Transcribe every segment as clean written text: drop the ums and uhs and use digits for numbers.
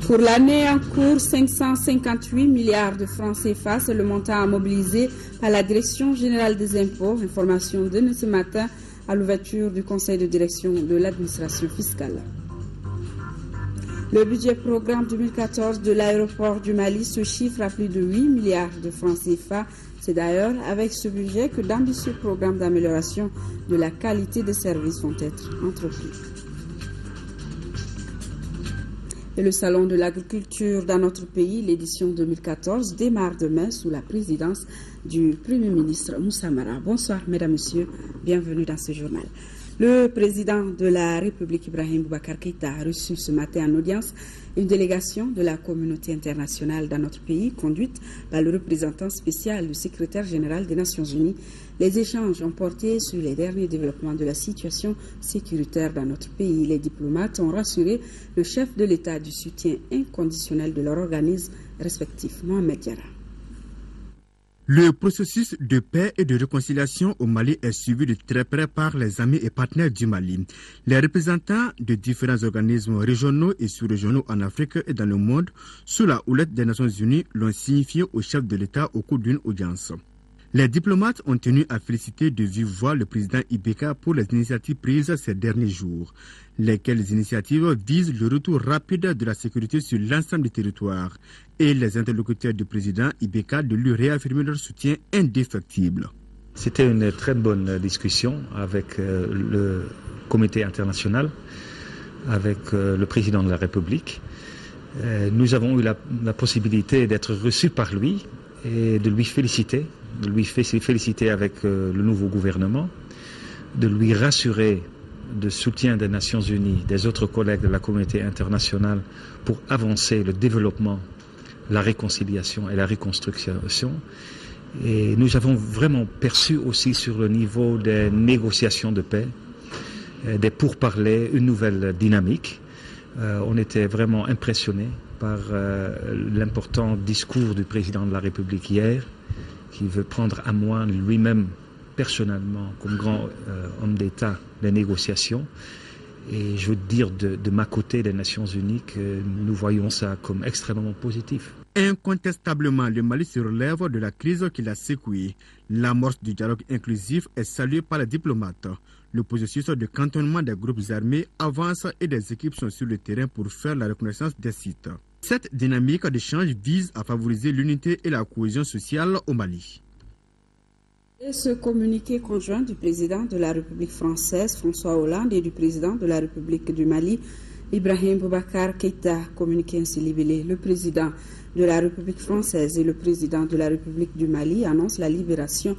Pour l'année en cours, 558 milliards de francs CFA, c'est le montant à mobiliser par la Direction générale des impôts. Information donnée ce matin à l'ouverture du conseil de direction de l'administration fiscale. Le budget programme 2014 de l'aéroport du Mali se chiffre à plus de 8 milliards de francs CFA. C'est d'ailleurs avec ce budget que d'ambitieux programmes d'amélioration de la qualité des services vont être entrepris. Et le Salon de l'agriculture dans notre pays, l'édition 2014, démarre demain sous la présidence du Premier ministre Moussa Mara. Bonsoir, mesdames, messieurs, bienvenue dans ce journal. Le président de la République, Ibrahim Boubacar Keïta, a reçu ce matin en audience une délégation de la communauté internationale dans notre pays, conduite par le représentant spécial du secrétaire général des Nations Unies. Les échanges ont porté sur les derniers développements de la situation sécuritaire dans notre pays. Les diplomates ont rassuré le chef de l'État du soutien inconditionnel de leur organisme respectif, Mohamed Diarra. Le processus de paix et de réconciliation au Mali est suivi de très près par les amis et partenaires du Mali. Les représentants de différents organismes régionaux et sous-régionaux en Afrique et dans le monde, sous la houlette des Nations Unies, l'ont signifié au chef de l'État au cours d'une audience. Les diplomates ont tenu à féliciter de vive voix le président Ibeka pour les initiatives prises ces derniers jours. Lesquelles initiatives visent le retour rapide de la sécurité sur l'ensemble du territoire et les interlocuteurs du président Ibeka de lui réaffirmer leur soutien indéfectible. C'était une très bonne discussion avec le comité international, avec le président de la République. Nous avons eu la possibilité d'être reçus par lui et de lui féliciter avec le nouveau gouvernement, de lui rassurer de soutien des Nations Unies, des autres collègues de la communauté internationale pour avancer le développement, la réconciliation et la reconstruction. Et nous avons vraiment perçu aussi sur le niveau des négociations de paix, des pourparlers, une nouvelle dynamique. On était vraiment impressionnés par l'important discours du président de la République hier, qui veut prendre à moi lui-même personnellement comme grand homme d'État les négociations. Et je veux dire de ma côté des Nations Unies que nous voyons ça comme extrêmement positif. Incontestablement, le Mali se relève de la crise qui l'a secoué. L'amorce du dialogue inclusif est saluée par les diplomates. Le processus de cantonnement des groupes armés avance et des équipes sont sur le terrain pour faire la reconnaissance des sites. Cette dynamique d'échange vise à favoriser l'unité et la cohésion sociale au Mali. Et ce communiqué conjoint du président de la République française, François Hollande, et du président de la République du Mali, Ibrahim Boubacar Keïta, communiqué ainsi libellé. Le président de la République française et le président de la République du Mali annoncent la libération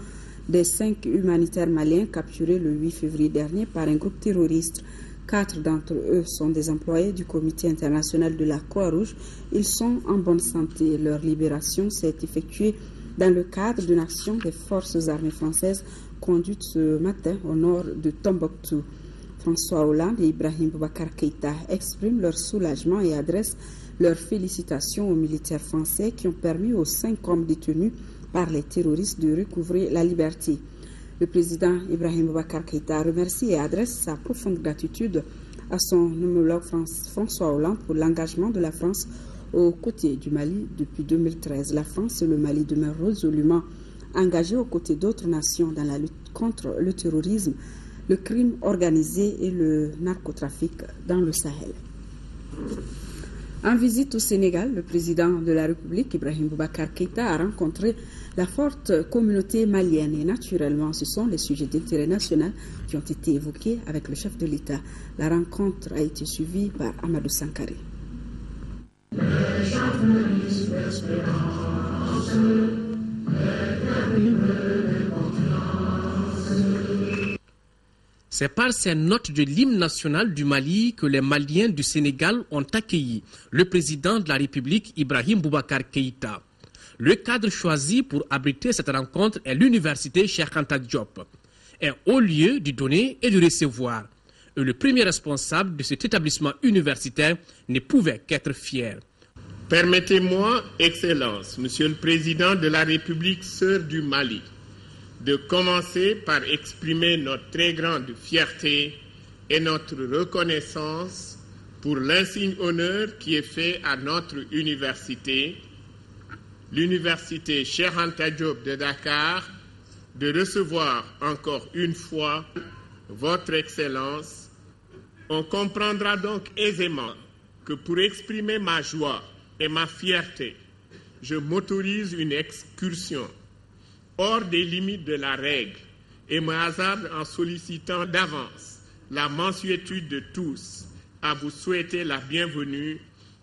des 5 humanitaires maliens capturés le 8 février dernier par un groupe terroriste. 4 d'entre eux sont des employés du Comité international de la Croix-Rouge. Ils sont en bonne santé. Leur libération s'est effectuée dans le cadre d'une action des forces armées françaises conduite ce matin au nord de Tombouctou. François Hollande et Ibrahim Boubacar Keïta expriment leur soulagement et adressent leurs félicitations aux militaires français qui ont permis aux 5 hommes détenus par les terroristes de recouvrer la liberté. Le président Ibrahim Boubacar Keïta remercie et adresse sa profonde gratitude à son homologue François Hollande pour l'engagement de la France aux côtés du Mali depuis 2013. La France et le Mali demeurent résolument engagés aux côtés d'autres nations dans la lutte contre le terrorisme, le crime organisé et le narcotrafic dans le Sahel. En visite au Sénégal, le président de la République, Ibrahim Boubacar Keïta, a rencontré la forte communauté malienne et naturellement, ce sont les sujets d'intérêt national qui ont été évoqués avec le chef de l'État. La rencontre a été suivie par Amadou Sankaré. C'est par ces notes de l'hymne national du Mali que les Maliens du Sénégal ont accueilli le président de la République, Ibrahim Boubacar Keïta. Le cadre choisi pour abriter cette rencontre est l'université Cheikh Anta Diop, un haut lieu du donner et du recevoir. Et le premier responsable de cet établissement universitaire ne pouvait qu'être fier. Permettez-moi, Excellence, Monsieur le Président de la République sœur du Mali, de commencer par exprimer notre très grande fierté et notre reconnaissance pour l'insigne honneur qui est fait à notre université, l'université Cheikh Anta Diop de Dakar, de recevoir encore une fois votre Excellence. On comprendra donc aisément que pour exprimer ma joie et ma fierté, je m'autorise une excursion hors des limites de la règle et me hasarde en sollicitant d'avance la mansuétude de tous à vous souhaiter la bienvenue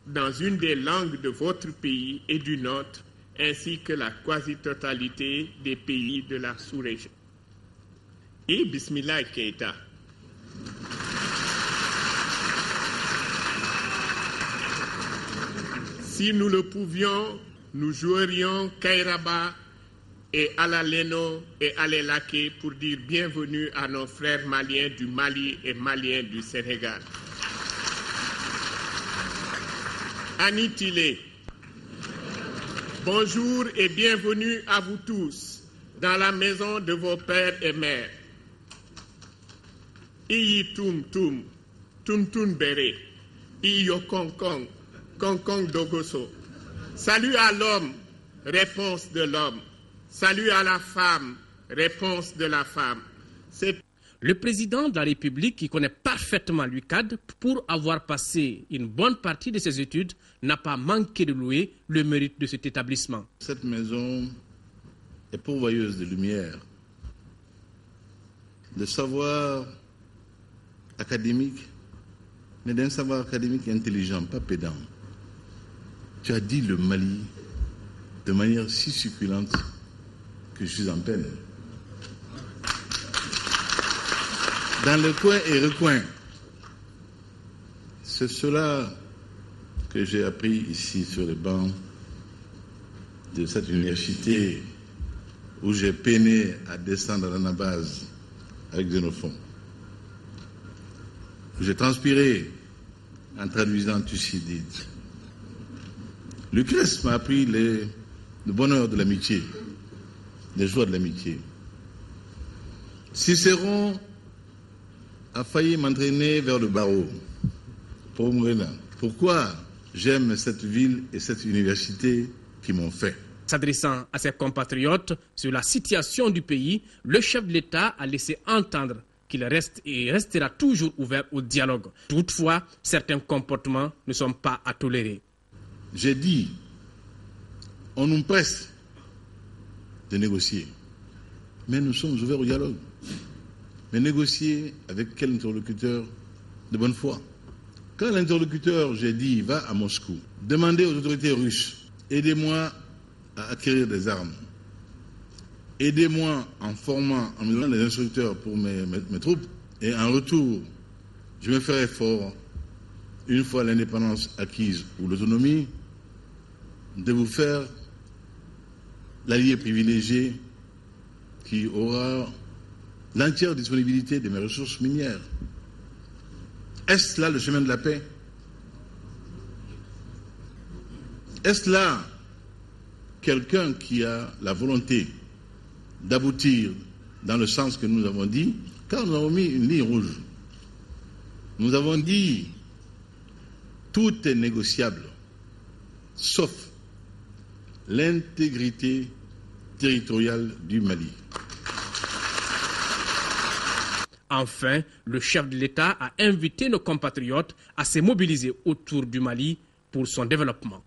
dans une des langues de votre pays et du nôtre, ainsi que la quasi-totalité des pays de la sous-région. Et Bismillah Keïta. Si nous le pouvions, nous jouerions Kairaba et Alaleno et Alelake pour dire bienvenue à nos frères maliens du Mali et maliens du Sénégal. Anitile, bonjour et bienvenue à vous tous dans la maison de vos pères et mères. Iyi Tum Tum, Tum Tum Bere, Iyo Kong Kong, Kong Kong Dogoso. Salut à l'homme, réponse de l'homme. Salut à la femme, réponse de la femme. Le président de la République, qui connaît parfaitement l'UCAD, pour avoir passé une bonne partie de ses études, n'a pas manqué de louer le mérite de cet établissement. Cette maison est pourvoyeuse de lumière, de savoir académique, mais d'un savoir académique intelligent, pas pédant. Tu as dit le Mali de manière si succulente que je suis en peine. Dans le coin et recoin, c'est cela que j'ai appris ici sur les bancs de cette université où j'ai peiné à descendre à l'anabase avec Xénophon. J'ai transpiré en traduisant Thucydide. Lucrèce m'a appris le bonheur de l'amitié, les joies de l'amitié. Cicéron a failli m'entraîner vers le barreau pour mourir. Pourquoi j'aime cette ville et cette université qui m'ont fait. S'adressant à ses compatriotes sur la situation du pays, le chef de l'État a laissé entendre qu'il reste et restera toujours ouvert au dialogue. Toutefois, certains comportements ne sont pas à tolérer. J'ai dit, on nous presse de négocier, mais nous sommes ouverts au dialogue. Mais négocier avec quel interlocuteur de bonne foi? Quand l'interlocuteur, j'ai dit, va à Moscou, demandez aux autorités russes, aidez-moi à acquérir des armes. Aidez-moi en formant, en me donnant des instructeurs pour mes troupes. Et en retour, je me ferai fort, une fois l'indépendance acquise ou l'autonomie, de vous faire l'allié privilégié qui aura l'entière disponibilité de mes ressources minières. Est-ce là le chemin de la paix? Est-ce là quelqu'un qui a la volonté d'aboutir dans le sens que nous avons dit, car nous avons mis une ligne rouge. Nous avons dit, tout est négociable, sauf l'intégrité territoriale du Mali. Enfin, le chef de l'État a invité nos compatriotes à se mobiliser autour du Mali pour son développement.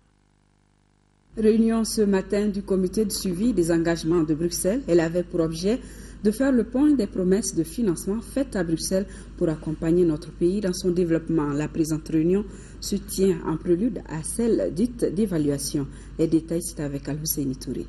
Réunion ce matin du comité de suivi des engagements de Bruxelles. Elle avait pour objet de faire le point des promesses de financement faites à Bruxelles pour accompagner notre pays dans son développement. La présente réunion se tient en prélude à celle dite d'évaluation. Les détails, c'est avec Al-Husseini Touré.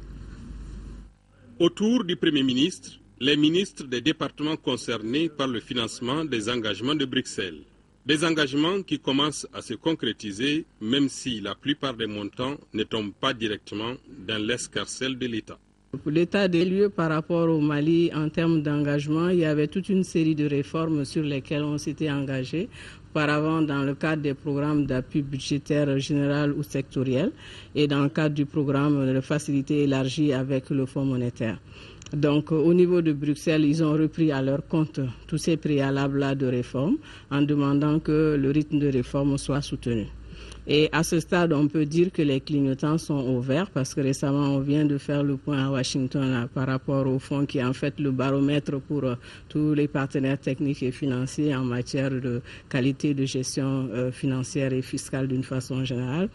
Autour du Premier ministre, les ministres des départements concernés par le financement des engagements de Bruxelles. Des engagements qui commencent à se concrétiser, même si la plupart des montants ne tombent pas directement dans l'escarcelle de l'État. Pour l'état des lieux par rapport au Mali en termes d'engagement, il y avait toute une série de réformes sur lesquelles on s'était engagé auparavant dans le cadre des programmes d'appui budgétaire général ou sectoriel et dans le cadre du programme de facilité élargie avec le Fonds monétaire. Donc au niveau de Bruxelles, ils ont repris à leur compte tous ces préalables-là de réforme en demandant que le rythme de réforme soit soutenu. Et à ce stade, on peut dire que les clignotants sont au vert parce que récemment, on vient de faire le point à Washington là, par rapport au fonds qui est en fait le baromètre pour tous les partenaires techniques et financiers en matière de qualité de gestion financière et fiscale d'une façon générale.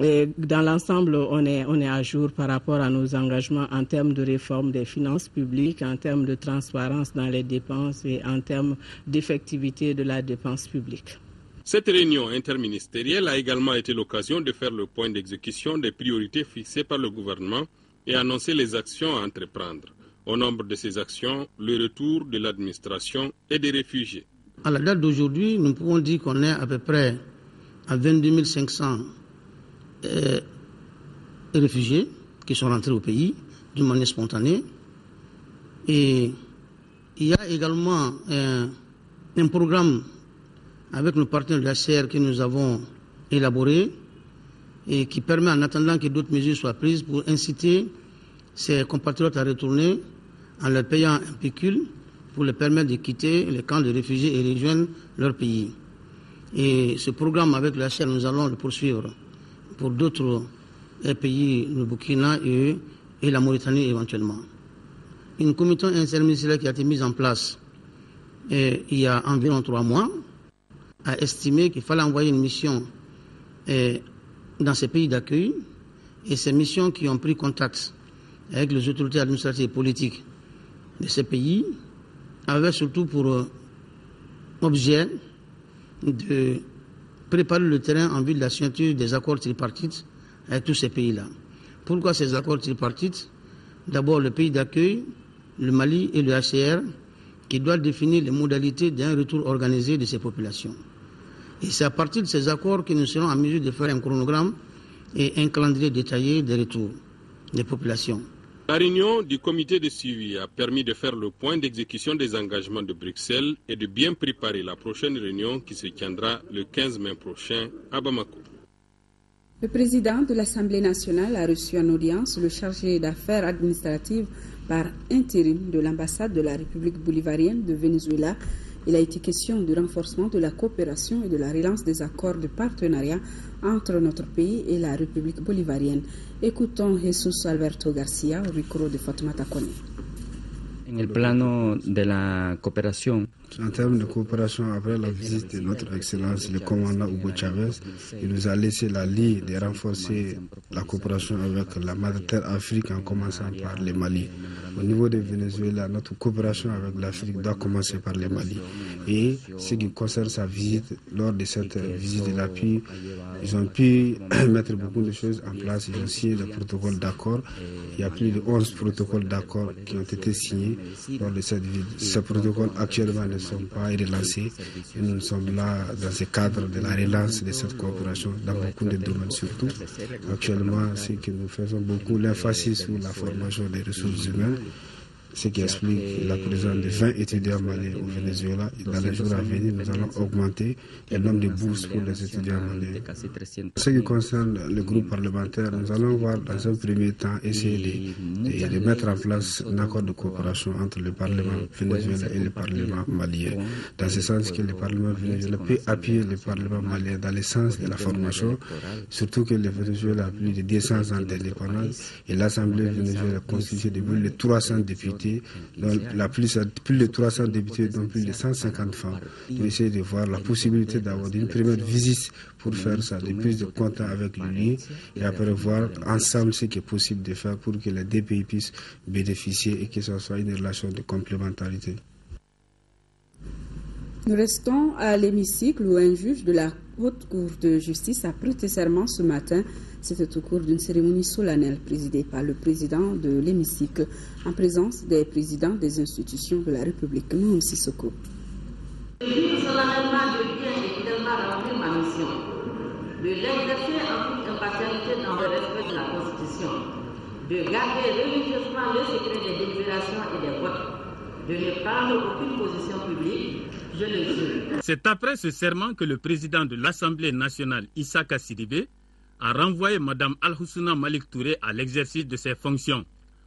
Et dans l'ensemble, on est à jour par rapport à nos engagements en termes de réforme des finances publiques, en termes de transparence dans les dépenses et en termes d'effectivité de la dépense publique. Cette réunion interministérielle a également été l'occasion de faire le point d'exécution des priorités fixées par le gouvernement et annoncer les actions à entreprendre. Au nombre de ces actions, le retour de l'administration et des réfugiés. À la date d'aujourd'hui, nous pouvons dire qu'on est à peu près à 22 500 réfugiés qui sont rentrés au pays d'une manière spontanée. Et il y a également un programme avec nos partenaires de la CR que nous avons élaboré et qui permet, en attendant que d'autres mesures soient prises, pour inciter ces compatriotes à retourner en leur payant un pécule pour les permettre de quitter les camps de réfugiés et rejoindre leur pays. Et ce programme avec la CR, nous allons le poursuivre pour d'autres pays, le Burkina et la Mauritanie éventuellement. Une commission interministérielle qui a été mise en place il y a environ 3 mois a estimé qu'il fallait envoyer une mission dans ces pays d'accueil, et ces missions qui ont pris contact avec les autorités administratives et politiques de ces pays avaient surtout pour objet de préparer le terrain en vue de la signature des accords tripartites avec tous ces pays-là. Pourquoi ces accords tripartites? D'abord le pays d'accueil, le Mali et le HCR, qui doivent définir les modalités d'un retour organisé de ces populations. Et c'est à partir de ces accords que nous serons en mesure de faire un chronogramme et un calendrier détaillé des retours des populations. La réunion du comité de suivi a permis de faire le point d'exécution des engagements de Bruxelles et de bien préparer la prochaine réunion qui se tiendra le 15 mai prochain à Bamako. Le président de l'Assemblée nationale a reçu en audience le chargé d'affaires administratives par intérim de l'ambassade de la République bolivarienne de Venezuela. Il a été question du renforcement de la coopération et de la relance des accords de partenariat entre notre pays et la République bolivarienne. Écoutons Jesus Alberto Garcia au micro de Fatoumata Kone. En el plano de la cooperación. En termes de coopération, après la visite de notre Excellence, le commandant Hugo Chavez, il nous a laissé la ligne de renforcer la coopération avec la Mother Terre Afrique en commençant par le Mali. Au niveau de Venezuela, notre coopération avec l'Afrique doit commencer par le Mali. Et ce qui concerne sa visite, lors de cette visite de l'appui, ils ont pu mettre beaucoup de choses en place. Ils ont signé des protocoles d'accord. Il y a plus de 11 protocoles d'accord qui ont été signés lors de cette visite. Ces protocoles actuellement ne sont pas relancés. Et nous sommes là dans ce cadre de la relance de cette coopération dans beaucoup de domaines surtout. Actuellement, c'est que nous faisons beaucoup l'emphasis sur la formation des ressources humaines, ce qui explique la présence de 20 étudiants maliens au Venezuela. Et dans les jours à venir, nous allons augmenter le nombre de bourses pour les étudiants maliens. Ce qui concerne le groupe parlementaire, nous allons voir dans un premier temps essayer de mettre en place un accord de coopération entre le Parlement vénézuélien et le Parlement malien. Dans ce sens que le Parlement vénézuélien peut appuyer le Parlement malien dans le sens de la formation, surtout que le Venezuela a plus de 200 ans d'indépendance et l'Assemblée vénézuélienne est constituée de plus de 300 députés. Donc, plus de 300 députés, dont plus de 150 femmes, pour essayer de voir la possibilité d'avoir une première visite pour faire ça, de plus de contact avec l'Union et après voir ensemble ce qui est possible de faire pour que les deux pays puissent bénéficier et que ce soit une relation de complémentarité. Nous restons à l'hémicycle où un juge de la Haute Cour de justice a prêté serment ce matin. C'était au cours d'une cérémonie solennelle présidée par le président de l'hémicycle en présence des présidents des institutions de la République. Nous aussi Sissoko. Je jure solennellement de bien et fidèlement remplir ma mission, de l'exercer en toute impartialité dans le respect de la Constitution, de garder religieusement le secret des délibérations et des votes, de ne prendre aucune position publique, je le jure. C'est après ce serment que le président de l'Assemblée nationale, Issaka Sidibé, a renvoyé Mme Al-Hussouna Malik Touré à l'exercice de ses fonctions.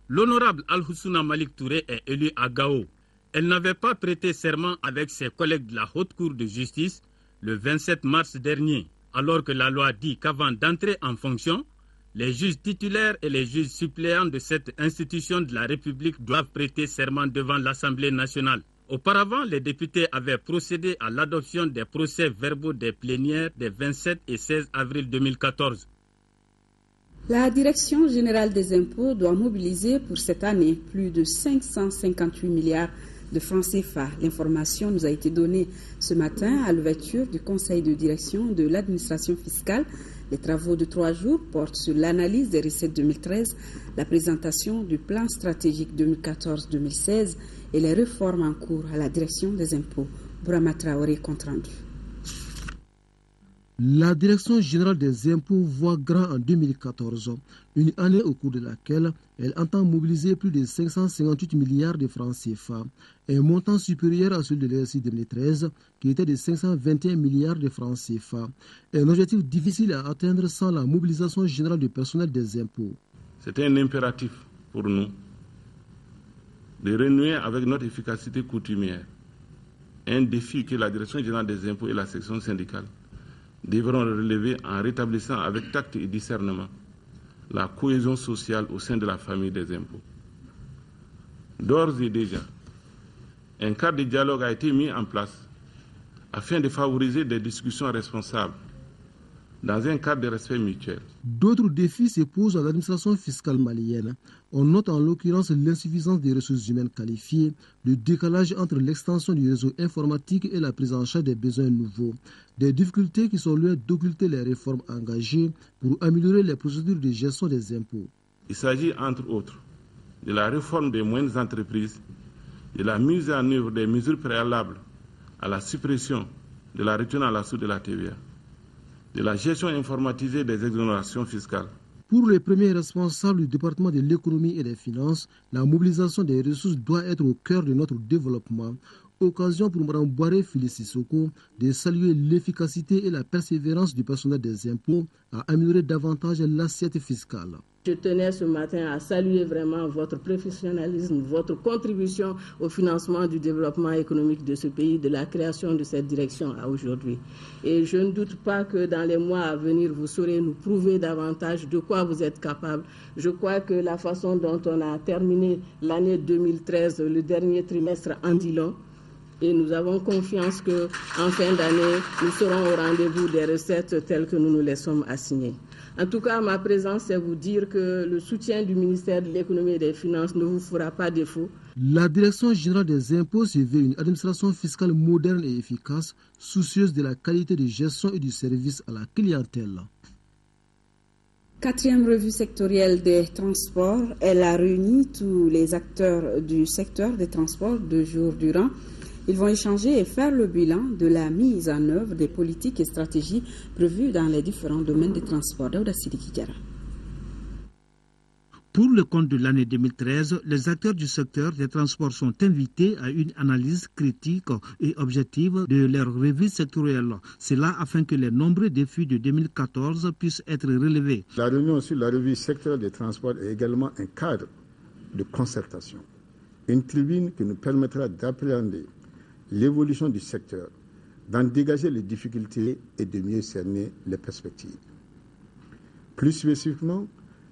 L'honorable Al-Hussouna Malik Touré est élue à Gao. Elle n'avait pas prêté serment avec ses collègues de la Haute Cour de justice le 27 mars dernier, alors que la loi dit qu'avant d'entrer en fonction, les juges titulaires et les juges suppléants de cette institution de la République doivent prêter serment devant l'Assemblée nationale. Auparavant, les députés avaient procédé à l'adoption des procès-verbaux des plénières des 27 et 16 avril 2014. La Direction générale des impôts doit mobiliser pour cette année plus de 558 milliards de francs CFA. L'information nous a été donnée ce matin à l'ouverture du Conseil de direction de l'administration fiscale. Les travaux de 3 jours portent sur l'analyse des recettes 2013, la présentation du plan stratégique 2014-2016 et les réformes en cours à la direction des impôts. Brahma Traoré, compte rendu. La Direction générale des impôts voit grand en 2014, une année au cours de laquelle elle entend mobiliser plus de 558 milliards de francs CFA, un montant supérieur à celui de l'exercice 2013 qui était de 521 milliards de francs CFA, un objectif difficile à atteindre sans la mobilisation générale du personnel des impôts. C'était un impératif pour nous de renouer avec notre efficacité coutumière, un défi que la Direction générale des impôts et la section syndicale devront relever en rétablissant avec tact et discernement la cohésion sociale au sein de la famille des impôts. D'ores et déjà, un cadre de dialogue a été mis en place afin de favoriser des discussions responsables dans un cadre de respect mutuel. D'autres défis se posent à l'administration fiscale malienne. On note en l'occurrence l'insuffisance des ressources humaines qualifiées, le décalage entre l'extension du réseau informatique et la prise en charge des besoins nouveaux, des difficultés qui sont loin d'occulter les réformes engagées pour améliorer les procédures de gestion des impôts. Il s'agit entre autres de la réforme des moyennes entreprises, de la mise en œuvre des mesures préalables à la suppression de la retenue à la source de la TVA, de la gestion informatisée des exonérations fiscales. Pour les premiers responsables du département de l'économie et des finances, la mobilisation des ressources doit être au cœur de notre développement. Occasion pour Mme Boiré Félicie Soko de saluer l'efficacité et la persévérance du personnel des impôts à améliorer davantage l'assiette fiscale. Je tenais ce matin à saluer vraiment votre professionnalisme, votre contribution au financement du développement économique de ce pays, de la création de cette direction à aujourd'hui. Et je ne doute pas que dans les mois à venir, vous saurez nous prouver davantage de quoi vous êtes capable. Je crois que la façon dont on a terminé l'année 2013, le dernier trimestre en dit long. Et nous avons confiance qu'en fin d'année, nous serons au rendez-vous des recettes telles que nous nous les sommes assignées. En tout cas, ma présence, c'est vous dire que le soutien du ministère de l'économie et des finances ne vous fera pas défaut. La Direction générale des impôts se veut une administration fiscale moderne et efficace, soucieuse de la qualité de gestion et du service à la clientèle. 4e revue sectorielle des transports. Elle a réuni tous les acteurs du secteur des transports 2 jours durant. Ils vont échanger et faire le bilan de la mise en œuvre des politiques et stratégies prévues dans les différents domaines des transports. Daouda Sidiki Diarra. Pour le compte de l'année 2013, les acteurs du secteur des transports sont invités à une analyse critique et objective de leur revue sectorielle. C'est là afin que les nombreux défis de 2014 puissent être relevés. La réunion sur la revue sectorielle des transports est également un cadre de concertation, une tribune qui nous permettra d'appréhender l'évolution du secteur, d'en dégager les difficultés et de mieux cerner les perspectives. Plus spécifiquement,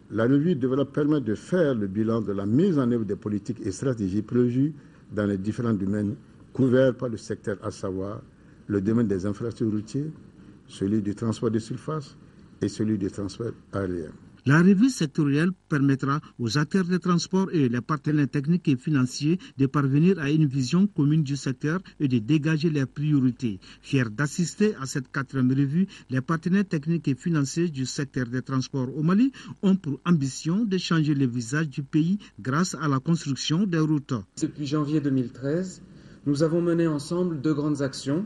la revue devra permettre de faire le bilan de la mise en œuvre des politiques et stratégies prévues dans les différents domaines couverts par le secteur, à savoir le domaine des infrastructures routières, celui du transport de surface et celui du transport aérien. La revue sectorielle permettra aux acteurs des transports et les partenaires techniques et financiers de parvenir à une vision commune du secteur et de dégager les priorités. Fiers d'assister à cette 4e revue, les partenaires techniques et financiers du secteur des transports au Mali ont pour ambition de changer le visage du pays grâce à la construction des routes. Depuis janvier 2013, nous avons mené ensemble 2 grandes actions.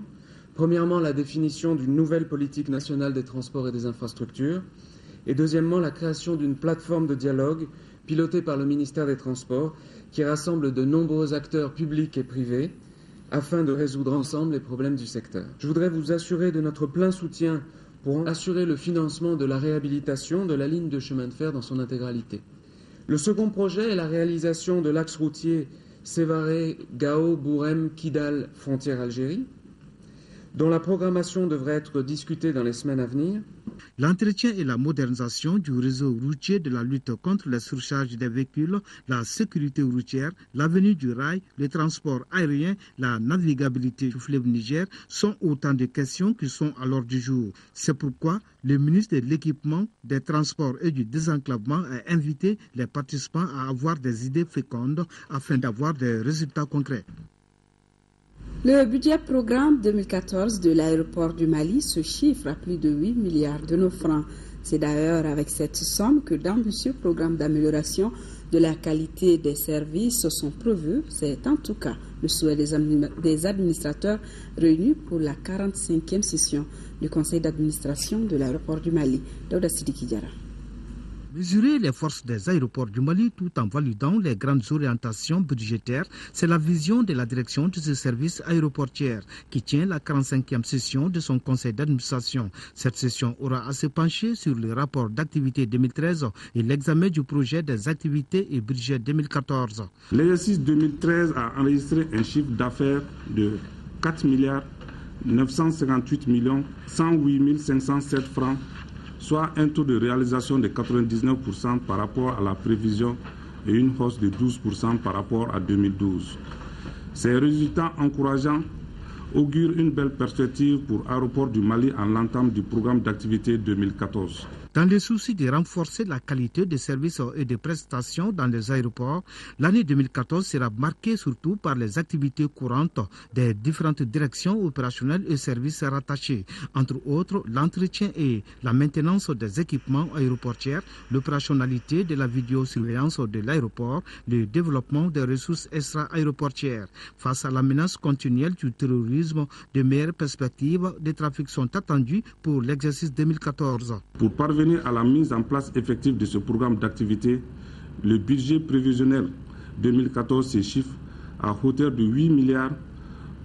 Premièrement, la définition d'une nouvelle politique nationale des transports et des infrastructures. Et deuxièmement, la création d'une plateforme de dialogue piloté par le ministère des Transports, qui rassemble de nombreux acteurs publics et privés afin de résoudre ensemble les problèmes du secteur. Je voudrais vous assurer de notre plein soutien pour assurer le financement de la réhabilitation de la ligne de chemin de fer dans son intégralité. Le second projet est la réalisation de l'axe routier Sévaré, Gao, Bourem, Kidal, frontière Algérie, dont la programmation devrait être discutée dans les semaines à venir. L'entretien et la modernisation du réseau routier, de la lutte contre la surcharge des véhicules, la sécurité routière, l'avenir du rail, le transport aérien, la navigabilité du fleuve Niger sont autant de questions qui sont à l'ordre du jour. C'est pourquoi le ministre de l'Équipement, des Transports et du Désenclavement a invité les participants à avoir des idées fécondes afin d'avoir des résultats concrets. Le budget programme 2014 de l'aéroport du Mali se chiffre à plus de 8 milliards de nos francs. C'est d'ailleurs avec cette somme que d'ambitieux programmes d'amélioration de la qualité des services sont prévus. C'est en tout cas le souhait des administrateurs réunis pour la 45e session du conseil d'administration de l'aéroport du Mali. Daouda Sidiki Diarra. Mesurer les forces des aéroports du Mali tout en validant les grandes orientations budgétaires, c'est la vision de la direction de ce service aéroportière qui tient la 45e session de son conseil d'administration. Cette session aura à se pencher sur le rapport d'activité 2013 et l'examen du projet des activités et budget 2014. L'exercice 2013 a enregistré un chiffre d'affaires de 4 milliards 958 millions 108 507 francs, soit un taux de réalisation de 99% par rapport à la prévision et une hausse de 12% par rapport à 2012. Ces résultats encourageants augurent une belle perspective pour Aéroport du Mali en l'entame du programme d'activité 2014. Dans le souci de renforcer la qualité des services et des prestations dans les aéroports, l'année 2014 sera marquée surtout par les activités courantes des différentes directions opérationnelles et services rattachés, entre autres l'entretien et la maintenance des équipements aéroportiers, l'opérationnalité de la vidéosurveillance de l'aéroport, le développement des ressources extra-aéroportières. Face à la menace continuelle du terrorisme, de meilleures perspectives de trafic sont attendues pour l'exercice 2014. Pour parvenir à la mise en place effective de ce programme d'activité, le budget prévisionnel 2014 se chiffre à hauteur de 8 milliards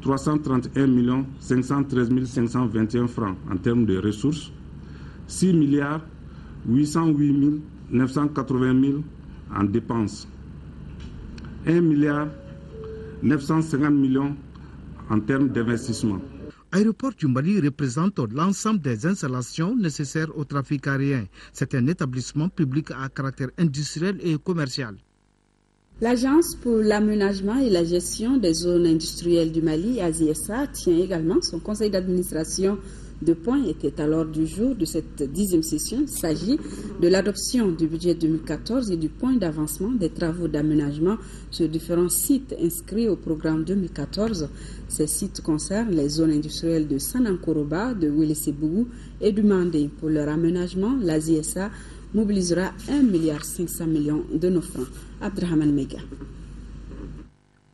331 millions 513 521 francs en termes de ressources, 6 milliards 808 980 000 en dépenses, 1 milliard 950 millions en termes d'investissement. Aéroport du Mali représente l'ensemble des installations nécessaires au trafic aérien. C'est un établissement public à caractère industriel et commercial. L'Agence pour l'aménagement et la gestion des zones industrielles du Mali, AZSA, tient également son conseil d'administration. Deux points étaient à l'ordre du jour de cette 10e session. Il s'agit de l'adoption du budget 2014 et du point d'avancement des travaux d'aménagement sur différents sites inscrits au programme 2014. Ces sites concernent les zones industrielles de Sanankoroba, de Wélé-Sébougou et du Mandé. Pour leur aménagement, l'AZSA mobilisera 1,5 milliard de nos francs. Abdrahman Mega.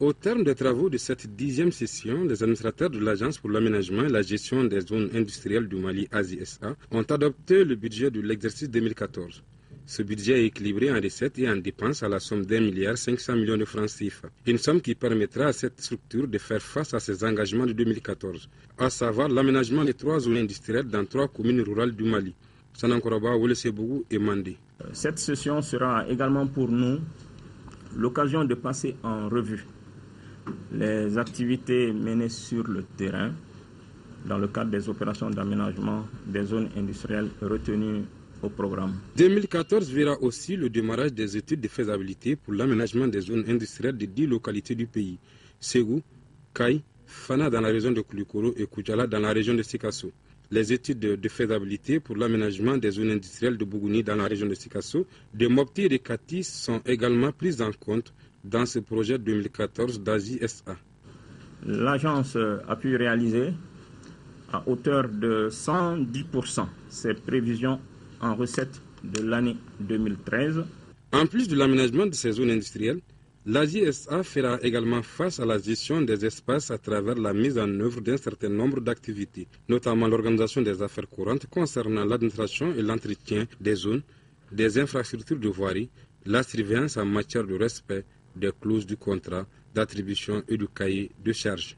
Au terme des travaux de cette 10e session, les administrateurs de l'Agence pour l'aménagement et la gestion des zones industrielles du Mali, AZSA, ont adopté le budget de l'exercice 2014. Ce budget est équilibré en recettes et en dépenses à la somme d'1,5 milliard de francs CFA. Une somme qui permettra à cette structure de faire face à ses engagements de 2014, à savoir l'aménagement des 3 zones industrielles dans 3 communes rurales du Mali, Sanankoroba, Wélé-Sébougou et Mandé. Cette session sera également pour nous l'occasion de passer en revue les activités menées sur le terrain dans le cadre des opérations d'aménagement des zones industrielles retenues au programme. 2014 verra aussi le démarrage des études de faisabilité pour l'aménagement des zones industrielles de 10 localités du pays, Ségou, Kaï, Fana dans la région de Koulikoro et Koudjala dans la région de Sikasso. Les études de faisabilité pour l'aménagement des zones industrielles de Bougouni dans la région de Sikasso, de Mopti et de Kati sont également prises en compte dans ce projet 2014 d'AZSA. L'agence a pu réaliser à hauteur de 110% ses prévisions en recettes de l'année 2013. En plus de l'aménagement de ces zones industrielles, l'AZSA fera également face à la gestion des espaces à travers la mise en œuvre d'un certain nombre d'activités, notamment l'organisation des affaires courantes concernant l'administration et l'entretien des zones, des infrastructures de voirie, la surveillance en matière de respect des clauses du contrat d'attribution et du cahier de charges.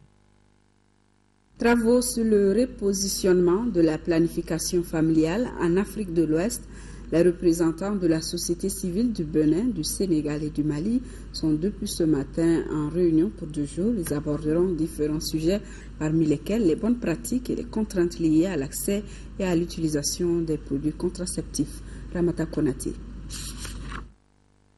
Travaux sur le repositionnement de la planification familiale en Afrique de l'Ouest. Les représentants de la société civile du Bénin, du Sénégal et du Mali sont depuis ce matin en réunion pour 2 jours. Ils aborderont différents sujets, parmi lesquels les bonnes pratiques et les contraintes liées à l'accès et à l'utilisation des produits contraceptifs. Ramata Konate.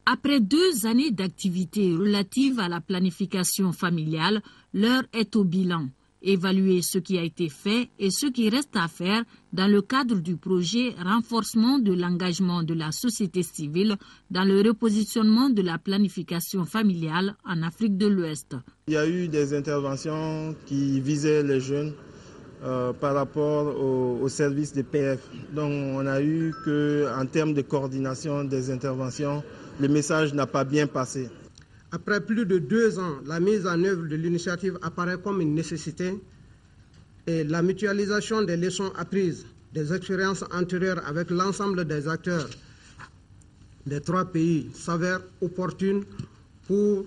Après 2 années d'activités relatives à la planification familiale, l'heure est au bilan. Évaluer ce qui a été fait et ce qui reste à faire dans le cadre du projet renforcement de l'engagement de la société civile dans le repositionnement de la planification familiale en Afrique de l'Ouest. Il y a eu des interventions qui visaient les jeunes par rapport au service des PF. Donc on a eu qu'en termes de coordination des interventions, le message n'a pas bien passé. Après plus de 2 ans, la mise en œuvre de l'initiative apparaît comme une nécessité et la mutualisation des leçons apprises, des expériences antérieures avec l'ensemble des acteurs des 3 pays s'avère opportune pour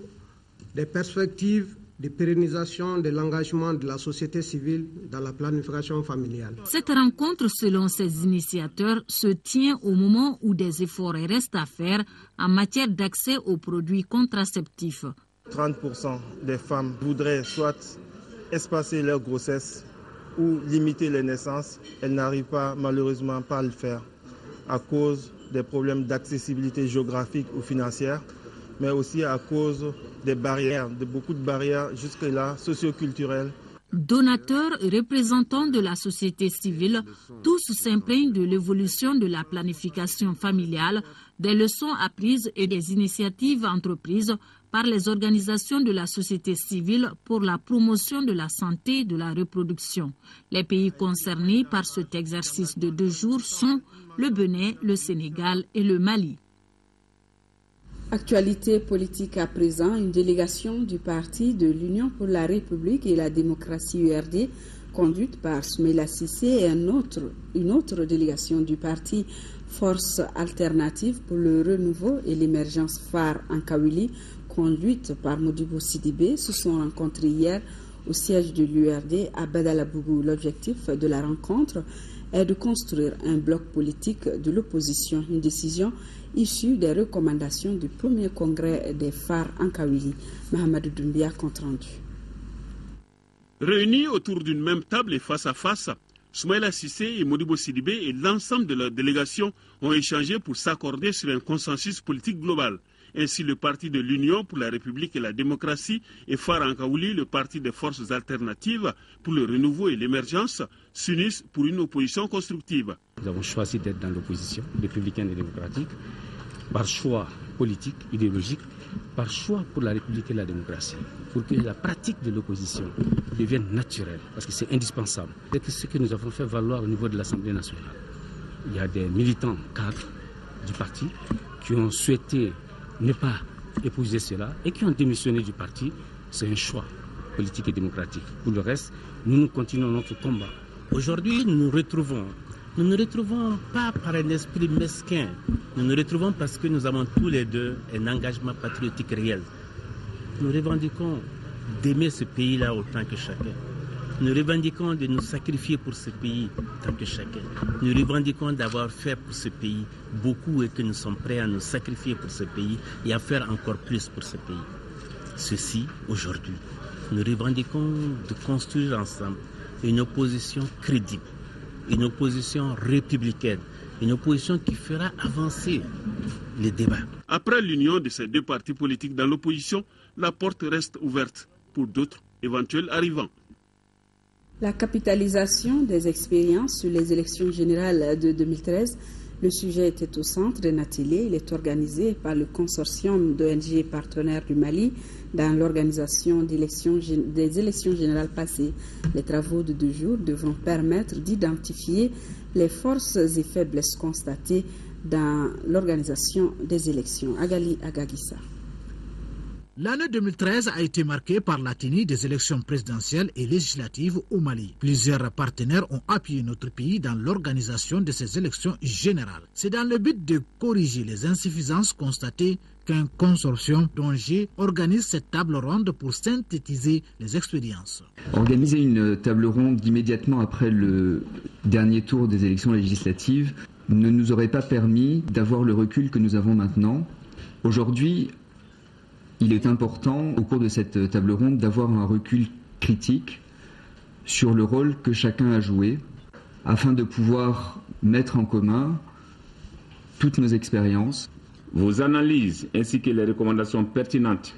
des perspectives de pérennisation de l'engagement de la société civile dans la planification familiale. Cette rencontre, selon ses initiateurs, se tient au moment où des efforts restent à faire en matière d'accès aux produits contraceptifs. 30% des femmes voudraient soit espacer leur grossesse ou limiter les naissances. Elles n'arrivent pas, malheureusement, pas à le faire à cause des problèmes d'accessibilité géographique ou financière, mais aussi à cause des barrières, de beaucoup de barrières jusque-là socioculturelles. Donateurs et représentants de la société civile, tous s'imprègnent de l'évolution de la planification familiale, des leçons apprises et des initiatives entreprises par les organisations de la société civile pour la promotion de la santé et de la reproduction. Les pays concernés par cet exercice de 2 jours sont le Bénin, le Sénégal et le Mali. Actualité politique à présent, une délégation du parti de l'Union pour la République et la démocratie URD, conduite par Soumaïla Cissé, et une autre délégation du parti Force Alternative pour le Renouveau et l'Émergence phare en Kabylie, conduite par Modibo Sidibé, se sont rencontrés hier au siège de l'URD à Badalabougou. L'objectif de la rencontre est de construire un bloc politique de l'opposition, une décision issue des recommandations du premier congrès des phares en Kabylie. Mahamadou Doumbia, compte rendu. Réunis autour d'une même table et face à face, Soumaïla Cissé et Modibo Sidibé et l'ensemble de la délégation ont échangé pour s'accorder sur un consensus politique global. Ainsi, le parti de l'Union pour la République et la démocratie et phare en Kabylie, le parti des forces alternatives pour le renouveau et l'émergence, s'unissent pour une opposition constructive. Nous avons choisi d'être dans l'opposition républicaine et démocratique par choix politique, idéologique, par choix pour la République et la démocratie, pour que la pratique de l'opposition devienne naturelle, parce que c'est indispensable. C'est ce que nous avons fait valoir au niveau de l'Assemblée nationale. Il y a des militants cadres du parti qui ont souhaité ne pas épouser cela et qui ont démissionné du parti. C'est un choix politique et démocratique. Pour le reste, nous continuons notre combat. Aujourd'hui, nous nous ne retrouvons pas par un esprit mesquin. Nous nous retrouvons parce que nous avons tous les deux un engagement patriotique réel. Nous revendiquons d'aimer ce pays-là autant que chacun. Nous revendiquons de nous sacrifier pour ce pays autant que chacun. Nous revendiquons d'avoir fait pour ce pays beaucoup et que nous sommes prêts à nous sacrifier pour ce pays et à faire encore plus pour ce pays. Ceci, aujourd'hui, nous revendiquons de construire ensemble une opposition crédible, une opposition républicaine, une opposition qui fera avancer les débats. Après l'union de ces 2 partis politiques dans l'opposition, la porte reste ouverte pour d'autres éventuels arrivants. La capitalisation des expériences sur les élections générales de 2013, le sujet était au centre d'un atelier. Il est organisé par le consortium d'ONG partenaires du Mali dans l'organisation des élections générales passées. Les travaux de 2 jours devront permettre d'identifier les forces et faiblesses constatées dans l'organisation des élections. Agali Agagissa. L'année 2013 a été marquée par la tenue des élections présidentielles et législatives au Mali. Plusieurs partenaires ont appuyé notre pays dans l'organisation de ces élections générales. C'est dans le but de corriger les insuffisances constatées qu'un consortium dont j'ai organise cette table ronde pour synthétiser les expériences. Organiser une table ronde immédiatement après le dernier tour des élections législatives ne nous aurait pas permis d'avoir le recul que nous avons maintenant. Aujourd'hui, il est important, au cours de cette table ronde, d'avoir un recul critique sur le rôle que chacun a joué, afin de pouvoir mettre en commun toutes nos expériences. Vos analyses ainsi que les recommandations pertinentes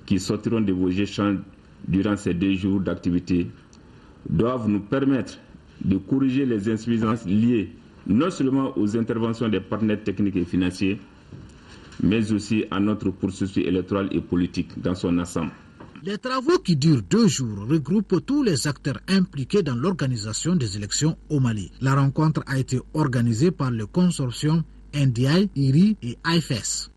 qui sortiront de vos échanges durant ces 2 jours d'activité doivent nous permettre de corriger les insuffisances liées non seulement aux interventions des partenaires techniques et financiers, mais aussi à notre processus électoral et politique dans son ensemble. Les travaux qui durent 2 jours regroupent tous les acteurs impliqués dans l'organisation des élections au Mali. La rencontre a été organisée par le consortium NDI, IRI et IFES.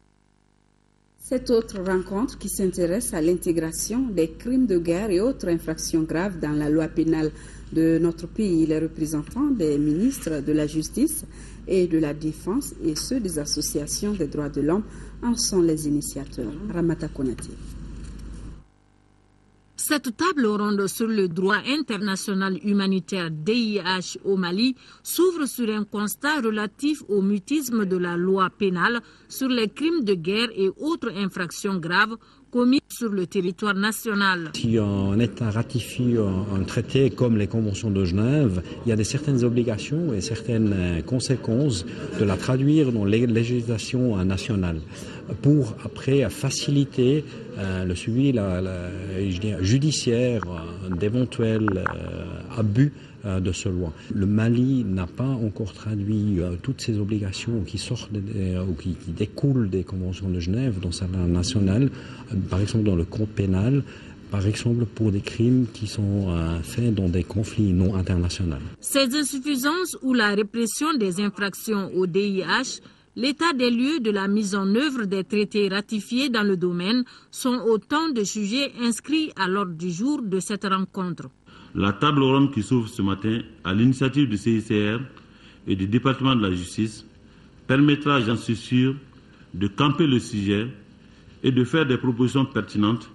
Cette autre rencontre qui s'intéresse à l'intégration des crimes de guerre et autres infractions graves dans la loi pénale de notre pays. Les représentants des ministres de la Justice et de la Défense et ceux des associations des droits de l'homme en sont les initiateurs. Ramata Konati. Cette table ronde sur le droit international humanitaire DIH au Mali s'ouvre sur un constat relatif au mutisme de la loi pénale sur les crimes de guerre et autres infractions graves commis sur le territoire national. Si un État ratifie un traité comme les conventions de Genève, il y a certaines obligations et certaines conséquences de la traduire dans les législations nationales pour après faciliter le suivi judiciaire d'éventuels abus de ce loi. Le Mali n'a pas encore traduit toutes ces obligations qui sortent ou qui découlent des conventions de Genève dans sa loi nationale, par exemple dans le code pénal, par exemple pour des crimes qui sont faits dans des conflits non internationaux. Ces insuffisances ou la répression des infractions au DIH, l'état des lieux de la mise en œuvre des traités ratifiés dans le domaine sont autant de sujets inscrits à l'ordre du jour de cette rencontre. La table ronde qui s'ouvre ce matin à l'initiative du CICR et du département de la justice permettra, j'en suis sûr, de camper le sujet et de faire des propositions pertinentes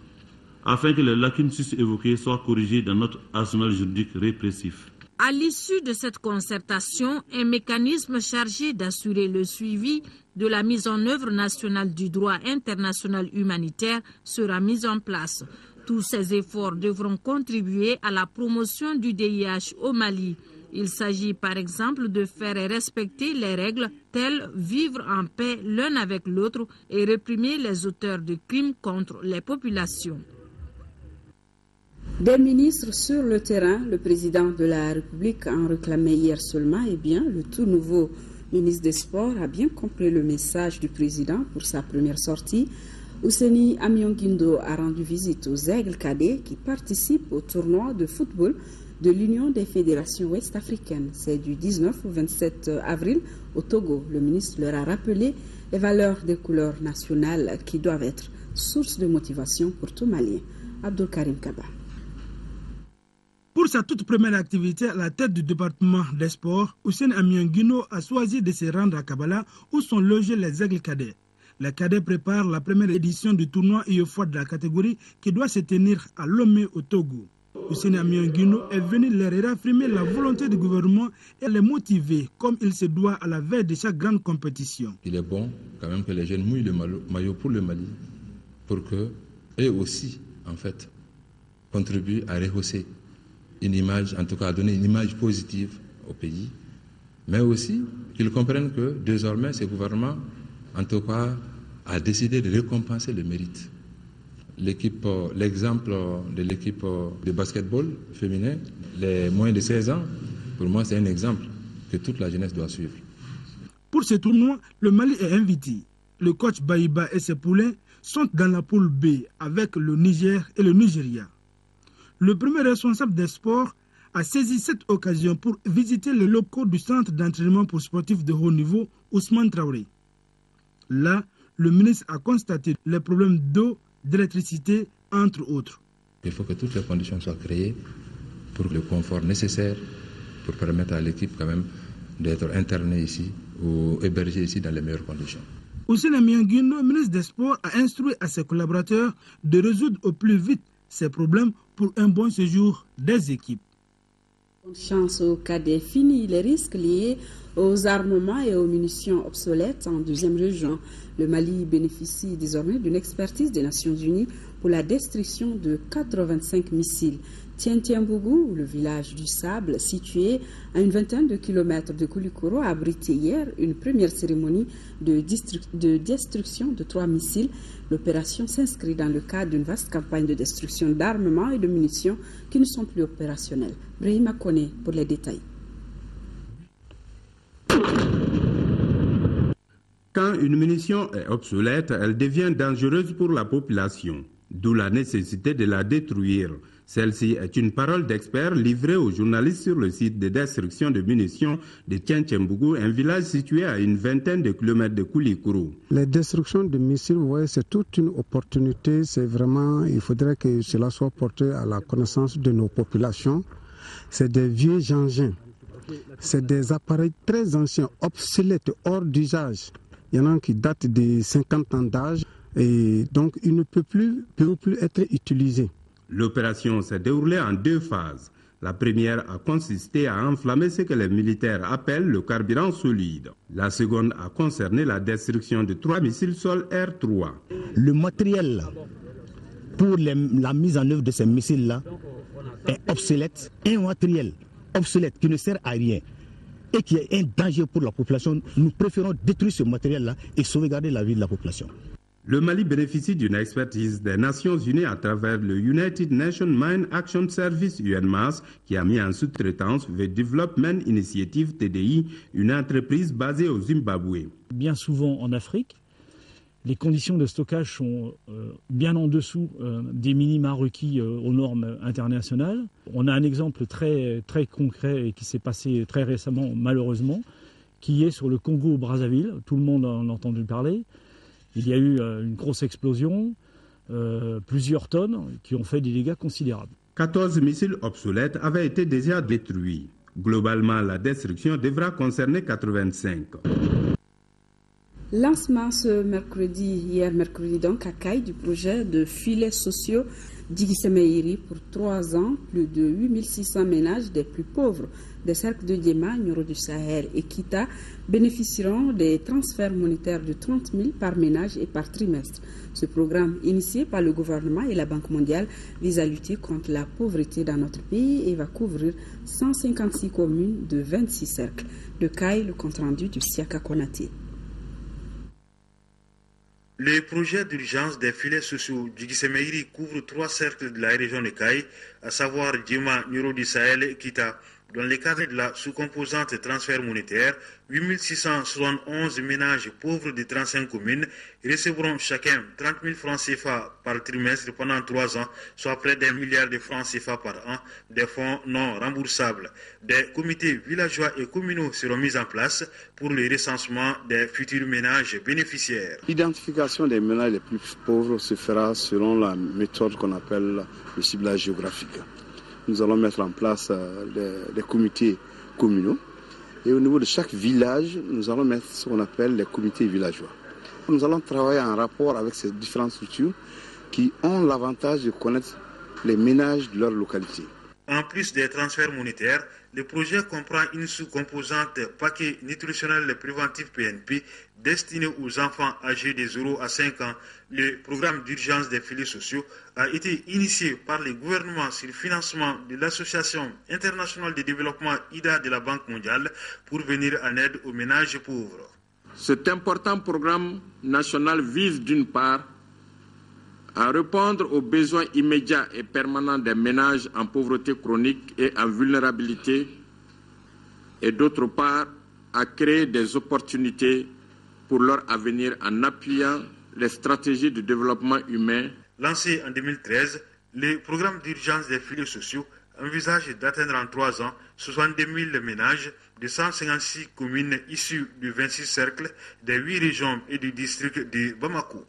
afin que les lacunes évoquées soient corrigées dans notre arsenal juridique répressif. À l'issue de cette concertation, un mécanisme chargé d'assurer le suivi de la mise en œuvre nationale du droit international humanitaire sera mis en place. Tous ces efforts devront contribuer à la promotion du DIH au Mali. Il s'agit par exemple de faire respecter les règles telles vivre en paix l'un avec l'autre et réprimer les auteurs de crimes contre les populations. Des ministres sur le terrain, le président de la République en réclamait hier seulement. Eh bien, le tout nouveau ministre des Sports a bien compris le message du président pour sa première sortie. Ouseni Amionguindo a rendu visite aux aigles cadets qui participent au tournoi de football de l'Union des fédérations ouest-africaines. C'est du 19 au 27 avril au Togo. Le ministre leur a rappelé les valeurs des couleurs nationales qui doivent être source de motivation pour tout Malien. Abdul Karim Kaba. Pour sa toute première activité à la tête du département des sports, Ouseni Amionguindo a choisi de se rendre à Kabala où sont logés les aigles cadets. Les cadets préparent la première édition du tournoi UEFOA de la catégorie qui doit se tenir à Lomé au Togo. Ouseni Amionguindo est venu leur réaffirmer la volonté du gouvernement et les motiver comme il se doit à la veille de chaque grande compétition. Il est bon quand même que les jeunes mouillent le maillot pour le Mali pour que eux aussi en fait contribuent à rehausser une image, en tout cas à donner une image positive au pays, mais aussi qu'ils comprennent que désormais ce gouvernement en tout cas a décidé de récompenser le mérite. L'exemple de l'équipe de basketball féminin, les moins de 16 ans, pour moi c'est un exemple que toute la jeunesse doit suivre. Pour ce tournoi, le Mali est invité. Le coach Baïba et ses poulains sont dans la poule B avec le Niger et le Nigeria. Le premier responsable des sports a saisi cette occasion pour visiter les locaux du centre d'entraînement pour sportifs de haut niveau, Ousmane Traoré. Là, le ministre a constaté les problèmes d'eau d'électricité, entre autres. Il faut que toutes les conditions soient créées pour le confort nécessaire pour permettre à l'équipe quand même d'être internée ici ou hébergée ici dans les meilleures conditions. Ousseynou Mianguino, ministre des Sports, a instruit à ses collaborateurs de résoudre au plus vite ces problèmes pour un bon séjour des équipes. Bonne chance aux cadets. Fini les risques liés aux armements et aux munitions obsolètes en deuxième région. Le Mali bénéficie désormais d'une expertise des Nations Unies pour la destruction de 85 missiles. Tientiembougou, le village du Sable, situé à une vingtaine de kilomètres de Koulikoro, a abrité hier une première cérémonie de destruction de 3 missiles. L'opération s'inscrit dans le cadre d'une vaste campagne de destruction d'armements et de munitions qui ne sont plus opérationnels. Brahima Kone pour les détails. Quand une munition est obsolète, elle devient dangereuse pour la population, d'où la nécessité de la détruire. Celle-ci est une parole d'expert livrée aux journalistes sur le site de destruction de munitions de Tientiembougou, un village situé à une vingtaine de kilomètres de Koulikoro. Les destructions de missiles, c'est toute une opportunité. C'est vraiment, il faudrait que cela soit porté à la connaissance de nos populations. C'est des vieux engins, c'est des appareils très anciens, obsolètes, hors d'usage. Il y en a qui datent de 50 ans d'âge et donc ils ne peuvent plus être utilisés. L'opération s'est déroulée en 2 phases. La première a consisté à enflammer ce que les militaires appellent le carburant solide. La seconde a concerné la destruction de 3 missiles Sol R3. Le matériel pour la mise en œuvre de ces missiles-là est obsolète. Un matériel obsolète qui ne sert à rien et qui est un danger pour la population, nous préférons détruire ce matériel-là et sauvegarder la vie de la population. Le Mali bénéficie d'une expertise des Nations Unies à travers le United Nations Mine Action Service UNMAS qui a mis en sous-traitance The Development Initiative TDI, une entreprise basée au Zimbabwe. Bien souvent en Afrique, les conditions de stockage sont bien en dessous des minima requis aux normes internationales. On a un exemple très, très concret et qui s'est passé très récemment malheureusement, qui est sur le Congo-Brazzaville. Tout le monde en a entendu parler. Il y a eu une grosse explosion, plusieurs tonnes qui ont fait des dégâts considérables. 14 missiles obsolètes avaient été déjà détruits. Globalement, la destruction devra concerner 85. Lancement hier mercredi donc, à Caille du projet de filets sociaux d'Iguisséméiri pour 3 ans. Plus de 8600 ménages des plus pauvres des cercles de Diéma, Nioro du Sahel et Kita bénéficieront des transferts monétaires de 30 000 par ménage et par trimestre. Ce programme, initié par le gouvernement et la Banque mondiale, vise à lutter contre la pauvreté dans notre pays et va couvrir 156 communes de 26 cercles. De Caille, le compte-rendu de Siaka Konaté. Le projet d'urgence des filets sociaux du Guisséméiri couvre 3 cercles de la région de Caille, à savoir Diéma, Nioro du Sahel et Kita. Dans le cadre de la sous-composante transfert monétaire, 8671 ménages pauvres de 35 communes recevront chacun 30 000 francs CFA par trimestre pendant 3 ans, soit près d'1 milliard de francs CFA par an, des fonds non remboursables. Des comités villageois et communaux seront mis en place pour le recensement des futurs ménages bénéficiaires. L'identification des ménages les plus pauvres se fera selon la méthode qu'on appelle le ciblage géographique. Nous allons mettre en place des comités communaux et au niveau de chaque village, nous allons mettre ce qu'on appelle les comités villageois. Nous allons travailler en rapport avec ces différentes structures qui ont l'avantage de connaître les ménages de leur localité. En plus des transferts monétaires, le projet comprend une sous-composante paquet nutritionnel préventif PNP destiné aux enfants âgés de 0 à 5 ans. Le programme d'urgence des filets sociaux a été initié par le gouvernement sur le financement de l'Association internationale de développement IDA de la Banque mondiale pour venir en aide aux ménages pauvres. Cet important programme national vise d'une part à répondre aux besoins immédiats et permanents des ménages en pauvreté chronique et en vulnérabilité, et d'autre part à créer des opportunités pour leur avenir en appuyant les stratégies de développement humain. Lancé en 2013, le programme d'urgence des filets sociaux envisage d'atteindre en 3 ans 62 000 ménages de 156 communes issues de 26 cercles des 8 régions et du district de Bamako.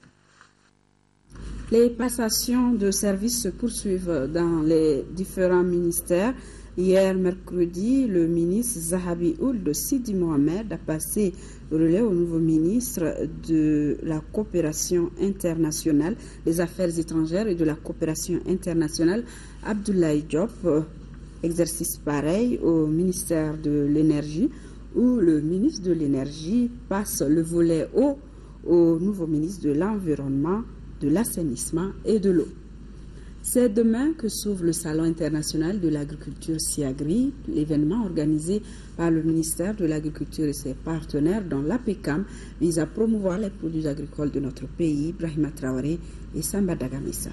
Les passations de services se poursuivent dans les différents ministères. Hier, mercredi, le ministre Zahabi Ould Sidi Mohamed a passé le relais au nouveau ministre de la coopération internationale, des affaires étrangères et de la coopération internationale, Abdoulaye Diop. Exercice pareil au ministère de l'énergie, où le ministre de l'énergie passe le volet haut au nouveau ministre de l'environnement, de l'assainissement et de l'eau. C'est demain que s'ouvre le Salon international de l'agriculture SIAGRI, l'événement organisé par le ministère de l'Agriculture et ses partenaires dont l'APECAM vise à promouvoir les produits agricoles de notre pays. Brahima Traoré et Samba Dagamissa.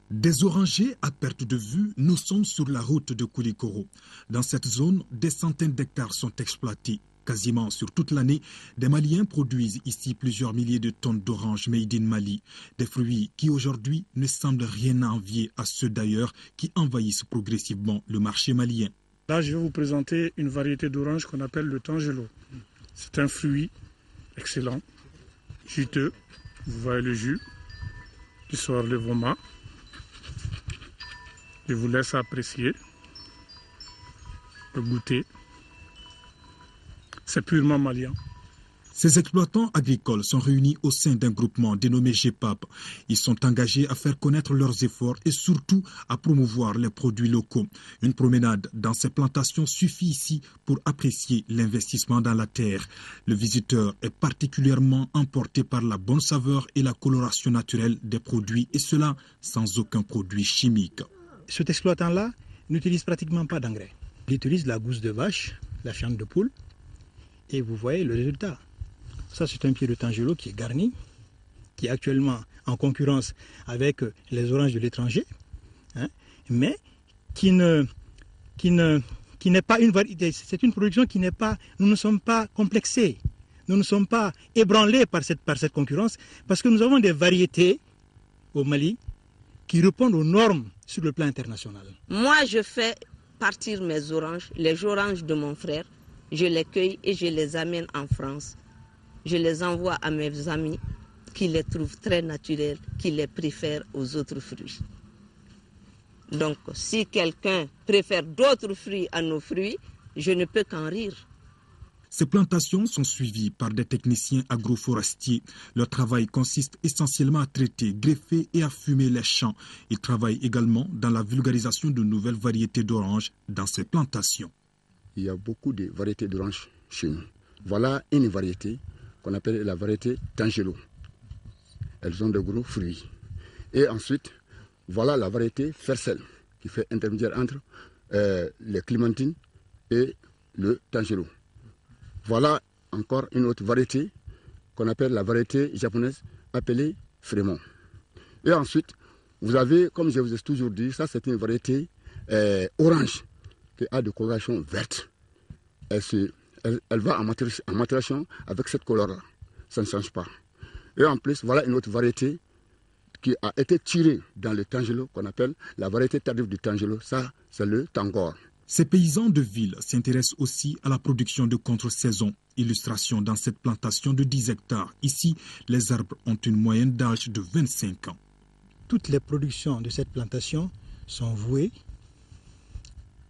Des orangers à perte de vue, nous sommes sur la route de Koulikoro. Dans cette zone, des centaines d'hectares sont exploités. Quasiment sur toute l'année, des Maliens produisent ici plusieurs milliers de tonnes d'oranges made in Mali. Des fruits qui aujourd'hui ne semblent rien envier à ceux d'ailleurs qui envahissent progressivement le marché malien. Là, je vais vous présenter une variété d'orange qu'on appelle le tangelo. C'est un fruit excellent, juteux. Vous voyez le jus qui sort le vomat. Je vous laisse apprécier, le goûter. C'est purement malien. Ces exploitants agricoles sont réunis au sein d'un groupement dénommé GEPAP. Ils sont engagés à faire connaître leurs efforts et surtout à promouvoir les produits locaux. Une promenade dans ces plantations suffit ici pour apprécier l'investissement dans la terre. Le visiteur est particulièrement emporté par la bonne saveur et la coloration naturelle des produits, et cela sans aucun produit chimique. Cet exploitant-là n'utilise pratiquement pas d'engrais. Il utilise la gousse de vache, la fiente de poule, et vous voyez le résultat. Ça, c'est un pied de tangelo qui est garni, qui est actuellement en concurrence avec les oranges de l'étranger, hein, mais qui n'est pas une variété. C'est une production qui n'est pas... Nous ne sommes pas complexés, nous ne sommes pas ébranlés par cette concurrence, parce que nous avons des variétés au Mali qui répondent aux normes sur le plan international. Moi, je fais partir mes oranges, les oranges de mon frère, je les cueille et je les amène en France. Je les envoie à mes amis qui les trouvent très naturels, qui les préfèrent aux autres fruits. Donc, si quelqu'un préfère d'autres fruits à nos fruits, je ne peux qu'en rire. Ces plantations sont suivies par des techniciens agroforestiers. Leur travail consiste essentiellement à traiter, greffer et à fumer les champs. Ils travaillent également dans la vulgarisation de nouvelles variétés d'oranges dans ces plantations. Il y a beaucoup de variétés d'oranges chez nous. Voilà une variété qu'on appelle la variété tangelo. Elles ont de gros fruits. Et ensuite, voilà la variété Fersel, qui fait intermédiaire entre les clémentines et le tangelo. Voilà encore une autre variété qu'on appelle la variété japonaise appelée Frémont. Et ensuite, vous avez, comme je vous ai toujours dit, ça c'est une variété orange qui a de coloration verte. Elle va en maturation avec cette couleur-là. Ça ne change pas. Et en plus, voilà une autre variété qui a été tirée dans le tangelo, qu'on appelle la variété tardive du tangelo. Ça, c'est le tangor. Ces paysans de ville s'intéressent aussi à la production de contre-saison. Illustration dans cette plantation de 10 hectares. Ici, les arbres ont une moyenne d'âge de 25 ans. Toutes les productions de cette plantation sont vouées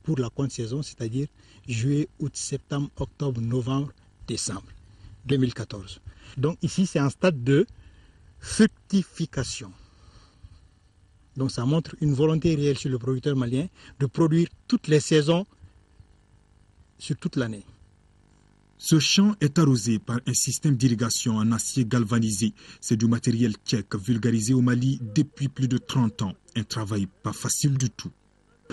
pour la contre-saison, c'est-à-dire juillet, août, septembre, octobre, novembre, décembre 2014. Donc ici, c'est un stade de fructification. Donc ça montre une volonté réelle chez le producteur malien de produire toutes les saisons sur toute l'année. Ce champ est arrosé par un système d'irrigation en acier galvanisé. C'est du matériel tchèque vulgarisé au Mali depuis plus de 30 ans. Un travail pas facile du tout.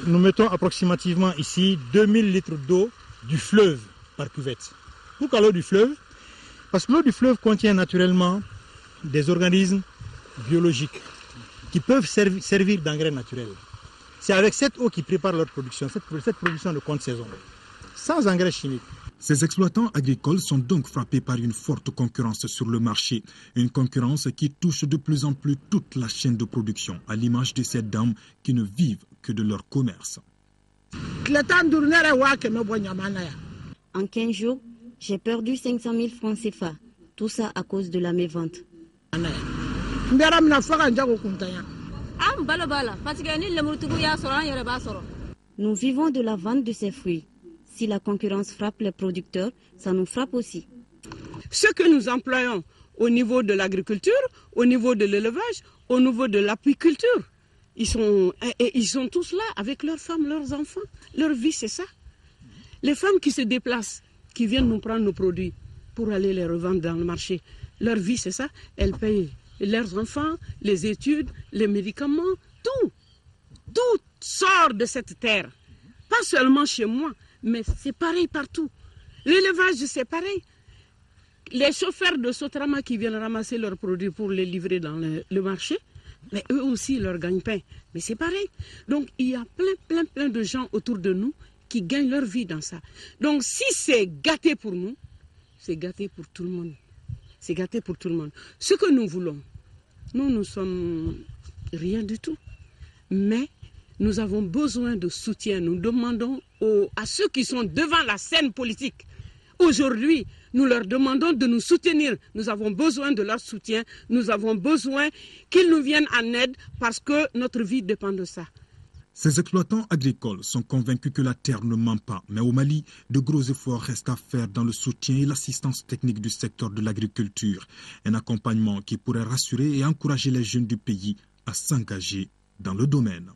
Nous mettons approximativement ici 2000 litres d'eau du fleuve par cuvette. Pourquoi l'eau du fleuve? Parce que l'eau du fleuve contient naturellement des organismes biologiques qui peuvent servir d'engrais naturel. C'est avec cette eau qu'ils préparent leur production, cette production de contre-saison, sans engrais chimiques. Ces exploitants agricoles sont donc frappés par une forte concurrence sur le marché. Une concurrence qui touche de plus en plus toute la chaîne de production, à l'image de ces dames qui ne vivent que de leur commerce. En 15 jours, j'ai perdu 500 000 francs CFA. Tout ça à cause de la mévente. Nous vivons de la vente de ces fruits. Si la concurrence frappe les producteurs, ça nous frappe aussi. Ce que nous employons au niveau de l'agriculture, au niveau de l'élevage, au niveau de l'apiculture, ils sont tous là avec leurs femmes, leurs enfants. Leur vie, c'est ça. Les femmes qui se déplacent, qui viennent nous prendre nos produits pour aller les revendre dans le marché, leur vie, c'est ça. Elles payent leurs enfants, les études, les médicaments, tout. Tout sort de cette terre. Pas seulement chez moi, mais c'est pareil partout. L'élevage, c'est pareil. Les chauffeurs de Sotrama qui viennent ramasser leurs produits pour les livrer dans le marché, mais eux aussi, leur gagne-pain. Mais c'est pareil. Donc, il y a plein de gens autour de nous qui gagnent leur vie dans ça. Donc, si c'est gâté pour nous, c'est gâté pour tout le monde. C'est gâté pour tout le monde. Ce que nous voulons, nous sommes rien du tout. Mais nous avons besoin de soutien. Nous demandons à ceux qui sont devant la scène politique. Aujourd'hui, nous leur demandons de nous soutenir. Nous avons besoin de leur soutien. Nous avons besoin qu'ils nous viennent en aide parce que notre vie dépend de ça. Ces exploitants agricoles sont convaincus que la terre ne ment pas. Mais au Mali, de gros efforts restent à faire dans le soutien et l'assistance technique du secteur de l'agriculture. Un accompagnement qui pourrait rassurer et encourager les jeunes du pays à s'engager dans le domaine.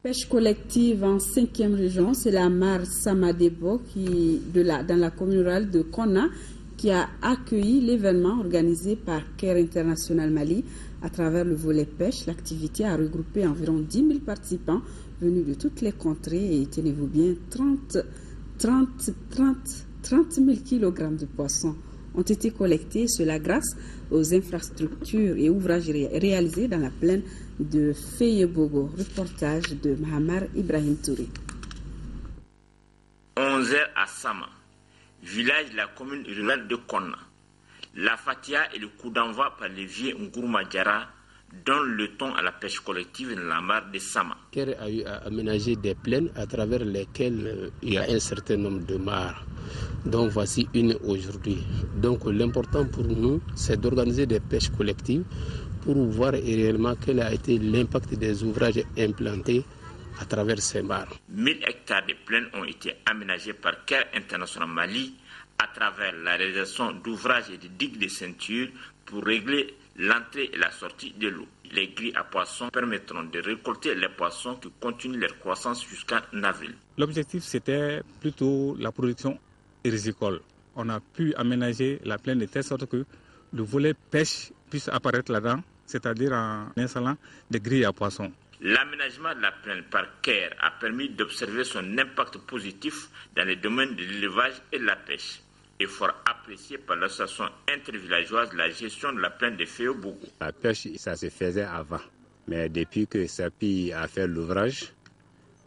Pêche collective en 5e région, c'est la mare Samadebo dans la commune rurale de Konna qui a accueilli l'événement organisé par Care International Mali. À travers le volet pêche, l'activité a regroupé environ 10 000 participants venus de toutes les contrées et, tenez-vous bien, 30 000 kg de poissons ont été collectés, cela grâce aux infrastructures et ouvrages réalisés dans la plaine de Feyebogo. Reportage de Mahamar Ibrahim Touré. 11h à Sama, village de la commune rurale de Konna. La fatia est le coup d'envoi par les vieux Ngurma Diara donne le ton à la pêche collective dans la mare de Sama. Care a eu à aménager des plaines à travers lesquelles il y a un certain nombre de mares. Donc voici une aujourd'hui. Donc l'important pour nous, c'est d'organiser des pêches collectives pour voir réellement quel a été l'impact des ouvrages implantés à travers ces mares. 1000 hectares de plaines ont été aménagés par Care International Mali à travers la réalisation d'ouvrages et de digues de ceinture pour régler l'entrée et la sortie de l'eau. Les grilles à poissons permettront de récolter les poissons qui continuent leur croissance jusqu'en avril. L'objectif, c'était plutôt la production risicole. On a pu aménager la plaine de telle sorte que le volet pêche puisse apparaître là-dedans, c'est-à-dire en installant des grilles à poissons. L'aménagement de la plaine par Care a permis d'observer son impact positif dans les domaines de l'élevage et de la pêche. Effort apprécié par l'association intervillageoise de la gestion de la plaine de Feyebogo. La pêche, ça se faisait avant. Mais depuis que SAPI a fait l'ouvrage,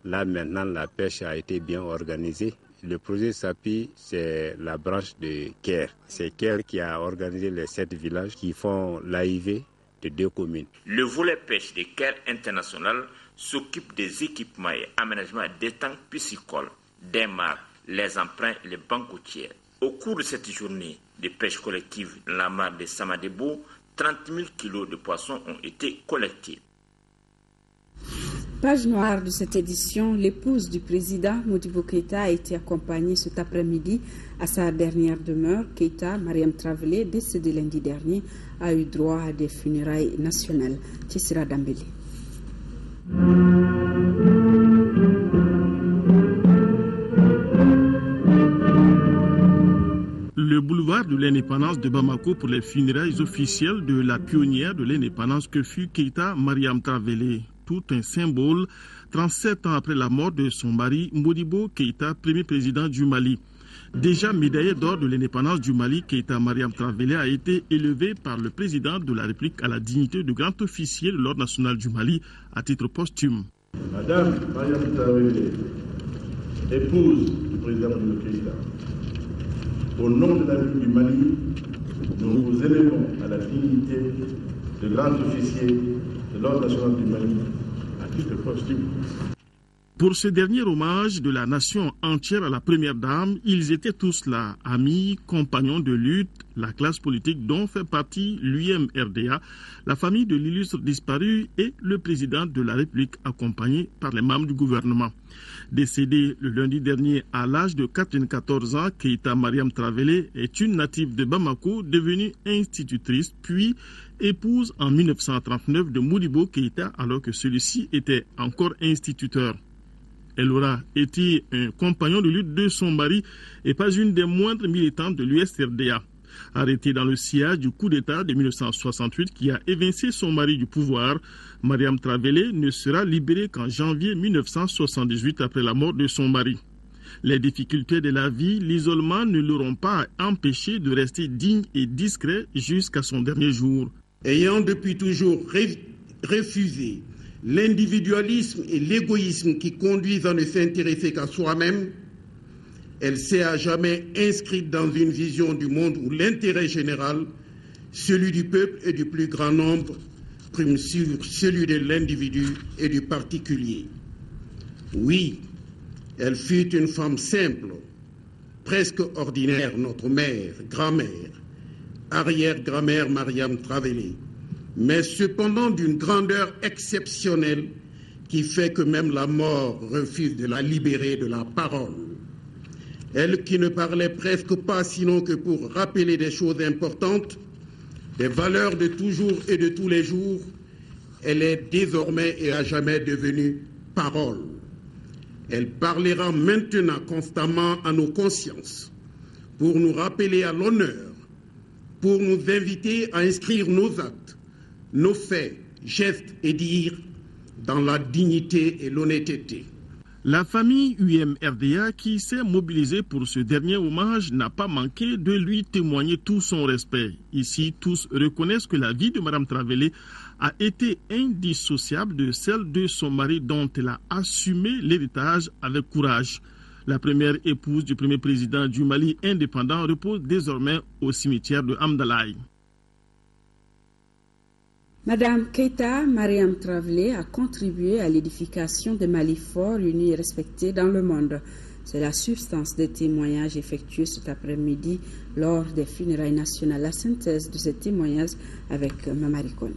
là maintenant la pêche a été bien organisée. Le projet SAPI, c'est la branche de Care. C'est Care qui a organisé les 7 villages qui font l'AIV de 2 communes. Le volet pêche de Care International s'occupe des équipements et aménagements d'étangs piscicoles, des mares, les emprunts et les banques côtières. Au cours de cette journée de pêche collective dans la mare de Samadebo, 30 000 kilos de poissons ont été collectés. Page noire de cette édition, l'épouse du président Modibo Keïta a été accompagnée cet après-midi à sa dernière demeure. Keïta, Mariam Travelé, décédée lundi dernier, a eu droit à des funérailles nationales. Tessira Dambélé. Le boulevard de l'indépendance de Bamako pour les funérailles officielles de la pionnière de l'indépendance que fut Keïta Mariam Travelé. Tout un symbole, 37 ans après la mort de son mari Modibo Keïta, premier président du Mali. Déjà médaillé d'or de l'indépendance du Mali, Keïta Mariam Travelé a été élevé par le président de la République à la dignité de grand officier de l'Ordre national du Mali à titre posthume. Madame Mariam Travelé, épouse du président Modibo Keïta, au nom de la République du Mali, nous vous élevons à la dignité de grand officier de l'Ordre national du Mali à titre posthume. Pour ce dernier hommage de la nation entière à la première dame, ils étaient tous là, amis, compagnons de lutte, la classe politique dont fait partie l'UMRDA, la famille de l'illustre disparu et le président de la République accompagné par les membres du gouvernement. Décédée le lundi dernier à l'âge de 94 ans, Keïta Mariam Travelé est une native de Bamako devenue institutrice puis épouse en 1939 de Modibo Keïta alors que celui-ci était encore instituteur. Elle aura été un compagnon de lutte de son mari et pas une des moindres militantes de l'USRDA. Arrêtée dans le sillage du coup d'État de 1968 qui a évincé son mari du pouvoir, Mariam Travelé ne sera libérée qu'en janvier 1978 après la mort de son mari. Les difficultés de la vie, l'isolement ne l'auront pas empêché de rester digne et discret jusqu'à son dernier jour. Ayant depuis toujours refusé l'individualisme et l'égoïsme qui conduisent à ne s'intéresser qu'à soi-même, elle s'est à jamais inscrite dans une vision du monde où l'intérêt général, celui du peuple et du plus grand nombre, prime sur celui de l'individu et du particulier. Oui, elle fut une femme simple, presque ordinaire, notre mère, grand-mère, arrière-grand-mère Mariam Travelé, mais cependant d'une grandeur exceptionnelle qui fait que même la mort refuse de la libérer de la parole. Elle qui ne parlait presque pas sinon que pour rappeler des choses importantes, des valeurs de toujours et de tous les jours, elle est désormais et à jamais devenue parole. Elle parlera maintenant constamment à nos consciences pour nous rappeler à l'honneur, pour nous inviter à inscrire nos actes, nos faits, gestes et dires dans la dignité et l'honnêteté. La famille UMRDA qui s'est mobilisée pour ce dernier hommage n'a pas manqué de lui témoigner tout son respect. Ici, tous reconnaissent que la vie de Mme Travelé a été indissociable de celle de son mari dont elle a assumé l'héritage avec courage. La première épouse du premier président du Mali indépendant repose désormais au cimetière de Hamdalaï. Madame Keïta Mariam Travelé a contribué à l'édification des Mali forts, unis et respectés dans le monde. C'est la substance des témoignages effectués cet après-midi lors des funérailles nationales. La synthèse de ces témoignages avec Mamari Kone.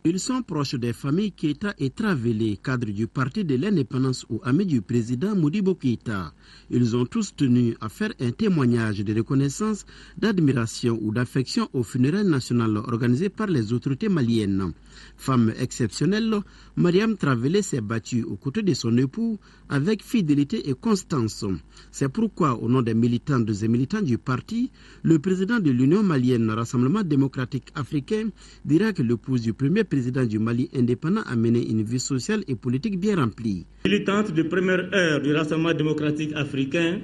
Ils sont proches des familles Keïta et Travelé, cadres du parti de l'indépendance ou amis du président Modibo Keïta. Ils ont tous tenu à faire un témoignage de reconnaissance, d'admiration ou d'affection aux funérailles nationales organisées par les autorités maliennes. Femme exceptionnelle, Mariam Travelé s'est battue aux côtés de son époux avec fidélité et constance. C'est pourquoi, au nom des militantes et militants du parti, le président de l'Union malienne Rassemblement démocratique africain dira que l'épouse du premier président du Mali indépendant a mené une vie sociale et politique bien remplie. Militante de première heure du Rassemblement démocratique africain,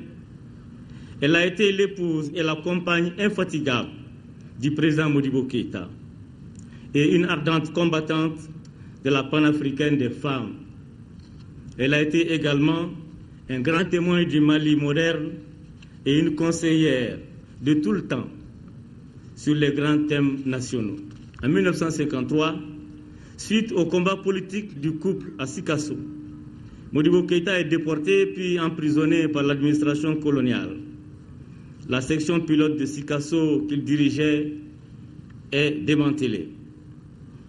elle a été l'épouse et la compagne infatigable du président Modibo Keïta et une ardente combattante de la panafricaine des femmes. Elle a été également un grand témoin du Mali moderne et une conseillère de tout le temps sur les grands thèmes nationaux. En 1953, suite au combat politique du couple à Sikasso, Modibo Keïta est déporté puis emprisonné par l'administration coloniale. La section pilote de Sikasso qu'il dirigeait est démantelée.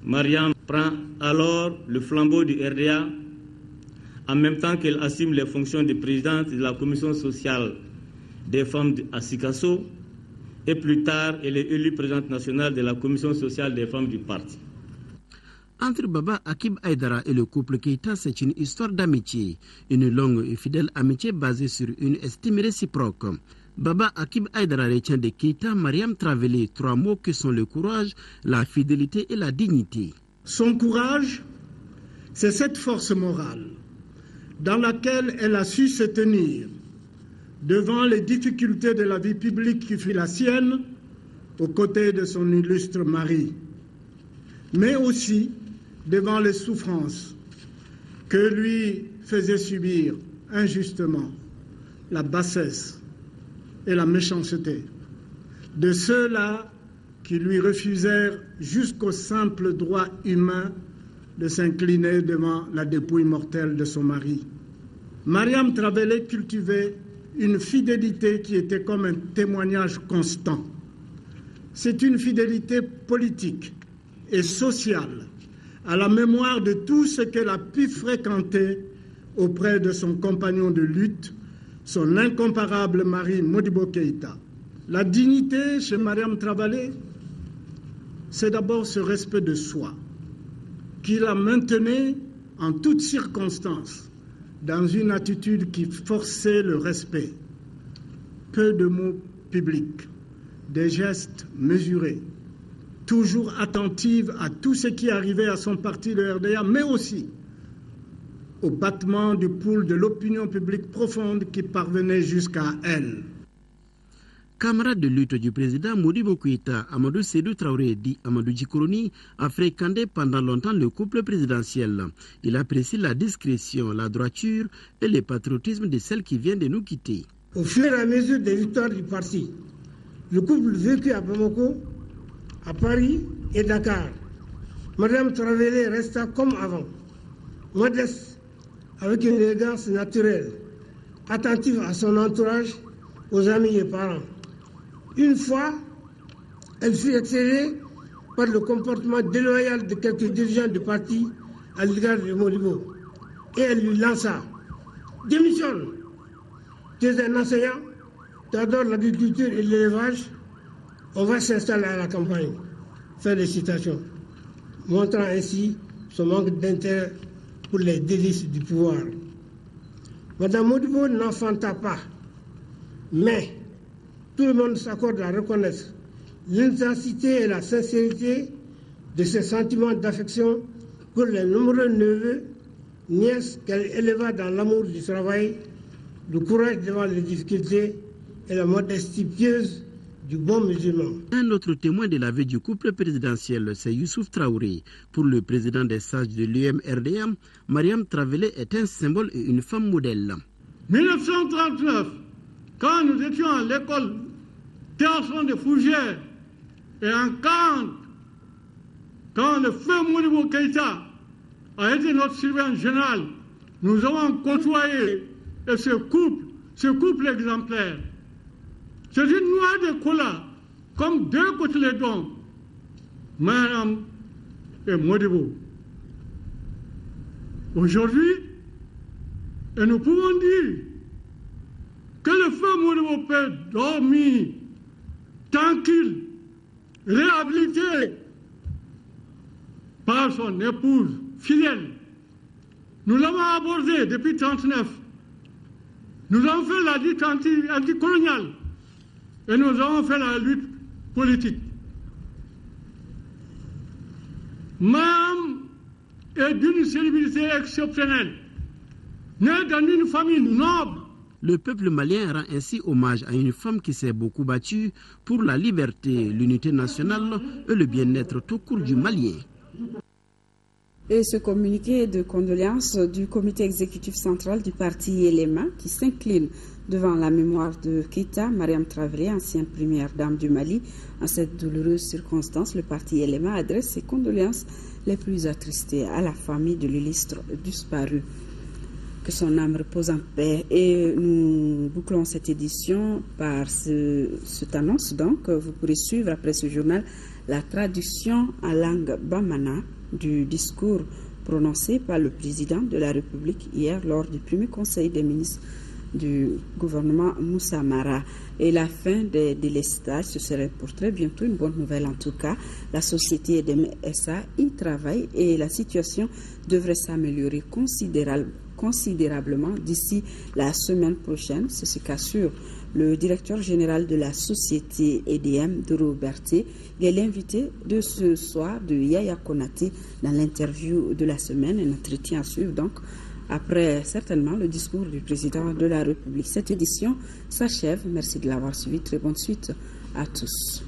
Mariam prend alors le flambeau du RDA en même temps qu'elle assume les fonctions de présidente de la commission sociale des femmes à Sikasso et plus tard elle est élue présidente nationale de la commission sociale des femmes du parti. Entre Baba Akib Aïdara et le couple Keïta, c'est une histoire d'amitié, une longue et fidèle amitié basée sur une estime réciproque. Baba Akib Aïdara retient de Keïta Mariam Travelé 3 mots que sont le courage, la fidélité et la dignité. Son courage, c'est cette force morale dans laquelle elle a su se tenir devant les difficultés de la vie publique qui fut la sienne, aux côtés de son illustre mari, mais aussi devant les souffrances que lui faisait subir injustement la bassesse et la méchanceté de ceux-là qui lui refusèrent jusqu'au simple droit humain de s'incliner devant la dépouille mortelle de son mari. Mariam Traoré cultivait une fidélité qui était comme un témoignage constant. C'est une fidélité politique et sociale à la mémoire de tout ce qu'elle a pu fréquenter auprès de son compagnon de lutte, son incomparable mari Modibo Keïta. La dignité chez Mariam Traoré, c'est d'abord ce respect de soi, qui la maintenait en toutes circonstances, dans une attitude qui forçait le respect. Peu de mots publics, des gestes mesurés, toujours attentive à tout ce qui arrivait à son parti, le RDA, mais aussi au battement du pouls de l'opinion publique profonde qui parvenait jusqu'à elle. Camarade de lutte du président Modibo Keïta, Amadou Sédou Traoré, dit Amadou Djikoroni, a fréquenté pendant longtemps le couple présidentiel. Il apprécie la discrétion, la droiture et le patriotisme de celle qui vient de nous quitter. Au fur et à mesure des victoires du parti, le couple vécu à Bamako, à Paris et Dakar, Mme Traoré resta comme avant, modeste, avec une élégance naturelle, attentive à son entourage, aux amis et parents. Une fois, elle fut excellée par le comportement déloyal de quelques dirigeants du parti à l'égard de Modibo. Et elle lui lança: démissionne, tu es un enseignant, tu adores l'agriculture et l'élevage, on va s'installer à la campagne. Fin de citation. Montrant ainsi son manque d'intérêt pour les délices du pouvoir. Madame Modibo n'enfanta pas, mais tout le monde s'accorde à reconnaître l'intensité et la sincérité de ses sentiments d'affection pour les nombreux neveux, nièces qu'elle éleva dans l'amour du travail, le courage devant les difficultés et la modestie pieuse du bon musulman. Un autre témoin de la vie du couple présidentiel, c'est Youssouf Traoré. Pour le président des sages de l'UMRDA, Mariam Traoré est un symbole et une femme modèle. 1939, quand nous étions à l'école Théâtre de Fougères et en 40, quand le feu Modibo Keïta a été notre surveillant général, nous avons côtoyé et ce couple exemplaire. C'est une noix de cola, comme deux cotylédons, Mariam et Modibo. Aujourd'hui, et nous pouvons dire que le feu Modibo peut dormir tranquille, réhabilité par son épouse fidèle. Nous l'avons abordé depuis 1939. Nous avons fait la lutte anticoloniale et nous avons fait la lutte politique. Mariam est d'une célébrité exceptionnelle, née dans une famille noble. Le peuple malien rend ainsi hommage à une femme qui s'est beaucoup battue pour la liberté, l'unité nationale et le bien-être tout court du Malien. Et ce communiqué de condoléances du comité exécutif central du parti Elema qui s'incline devant la mémoire de Keïta, Mariam Traoré, ancienne première dame du Mali. En cette douloureuse circonstance, le parti Elema adresse ses condoléances les plus attristées à la famille de l'illustre disparu. Que son âme repose en paix. Et nous bouclons cette édition par cette annonce. Donc, vous pourrez suivre après ce journal la traduction en langue bamana du discours prononcé par le président de la République hier lors du premier conseil des ministres du gouvernement Moussa Mara. Et la fin des délestages, ce serait pour très bientôt une bonne nouvelle en tout cas. La société des SA y travaille et la situation devrait s'améliorer considérablement d'ici la semaine prochaine. C'est ce qu'assure le directeur général de la société EDM, Doro Berté. Il est l'invité de ce soir de Yaya Konaté dans l'interview de la semaine. Un entretien à suivre donc après certainement le discours du président de la République. Cette édition s'achève. Merci de l'avoir suivi. Très bonne suite à tous.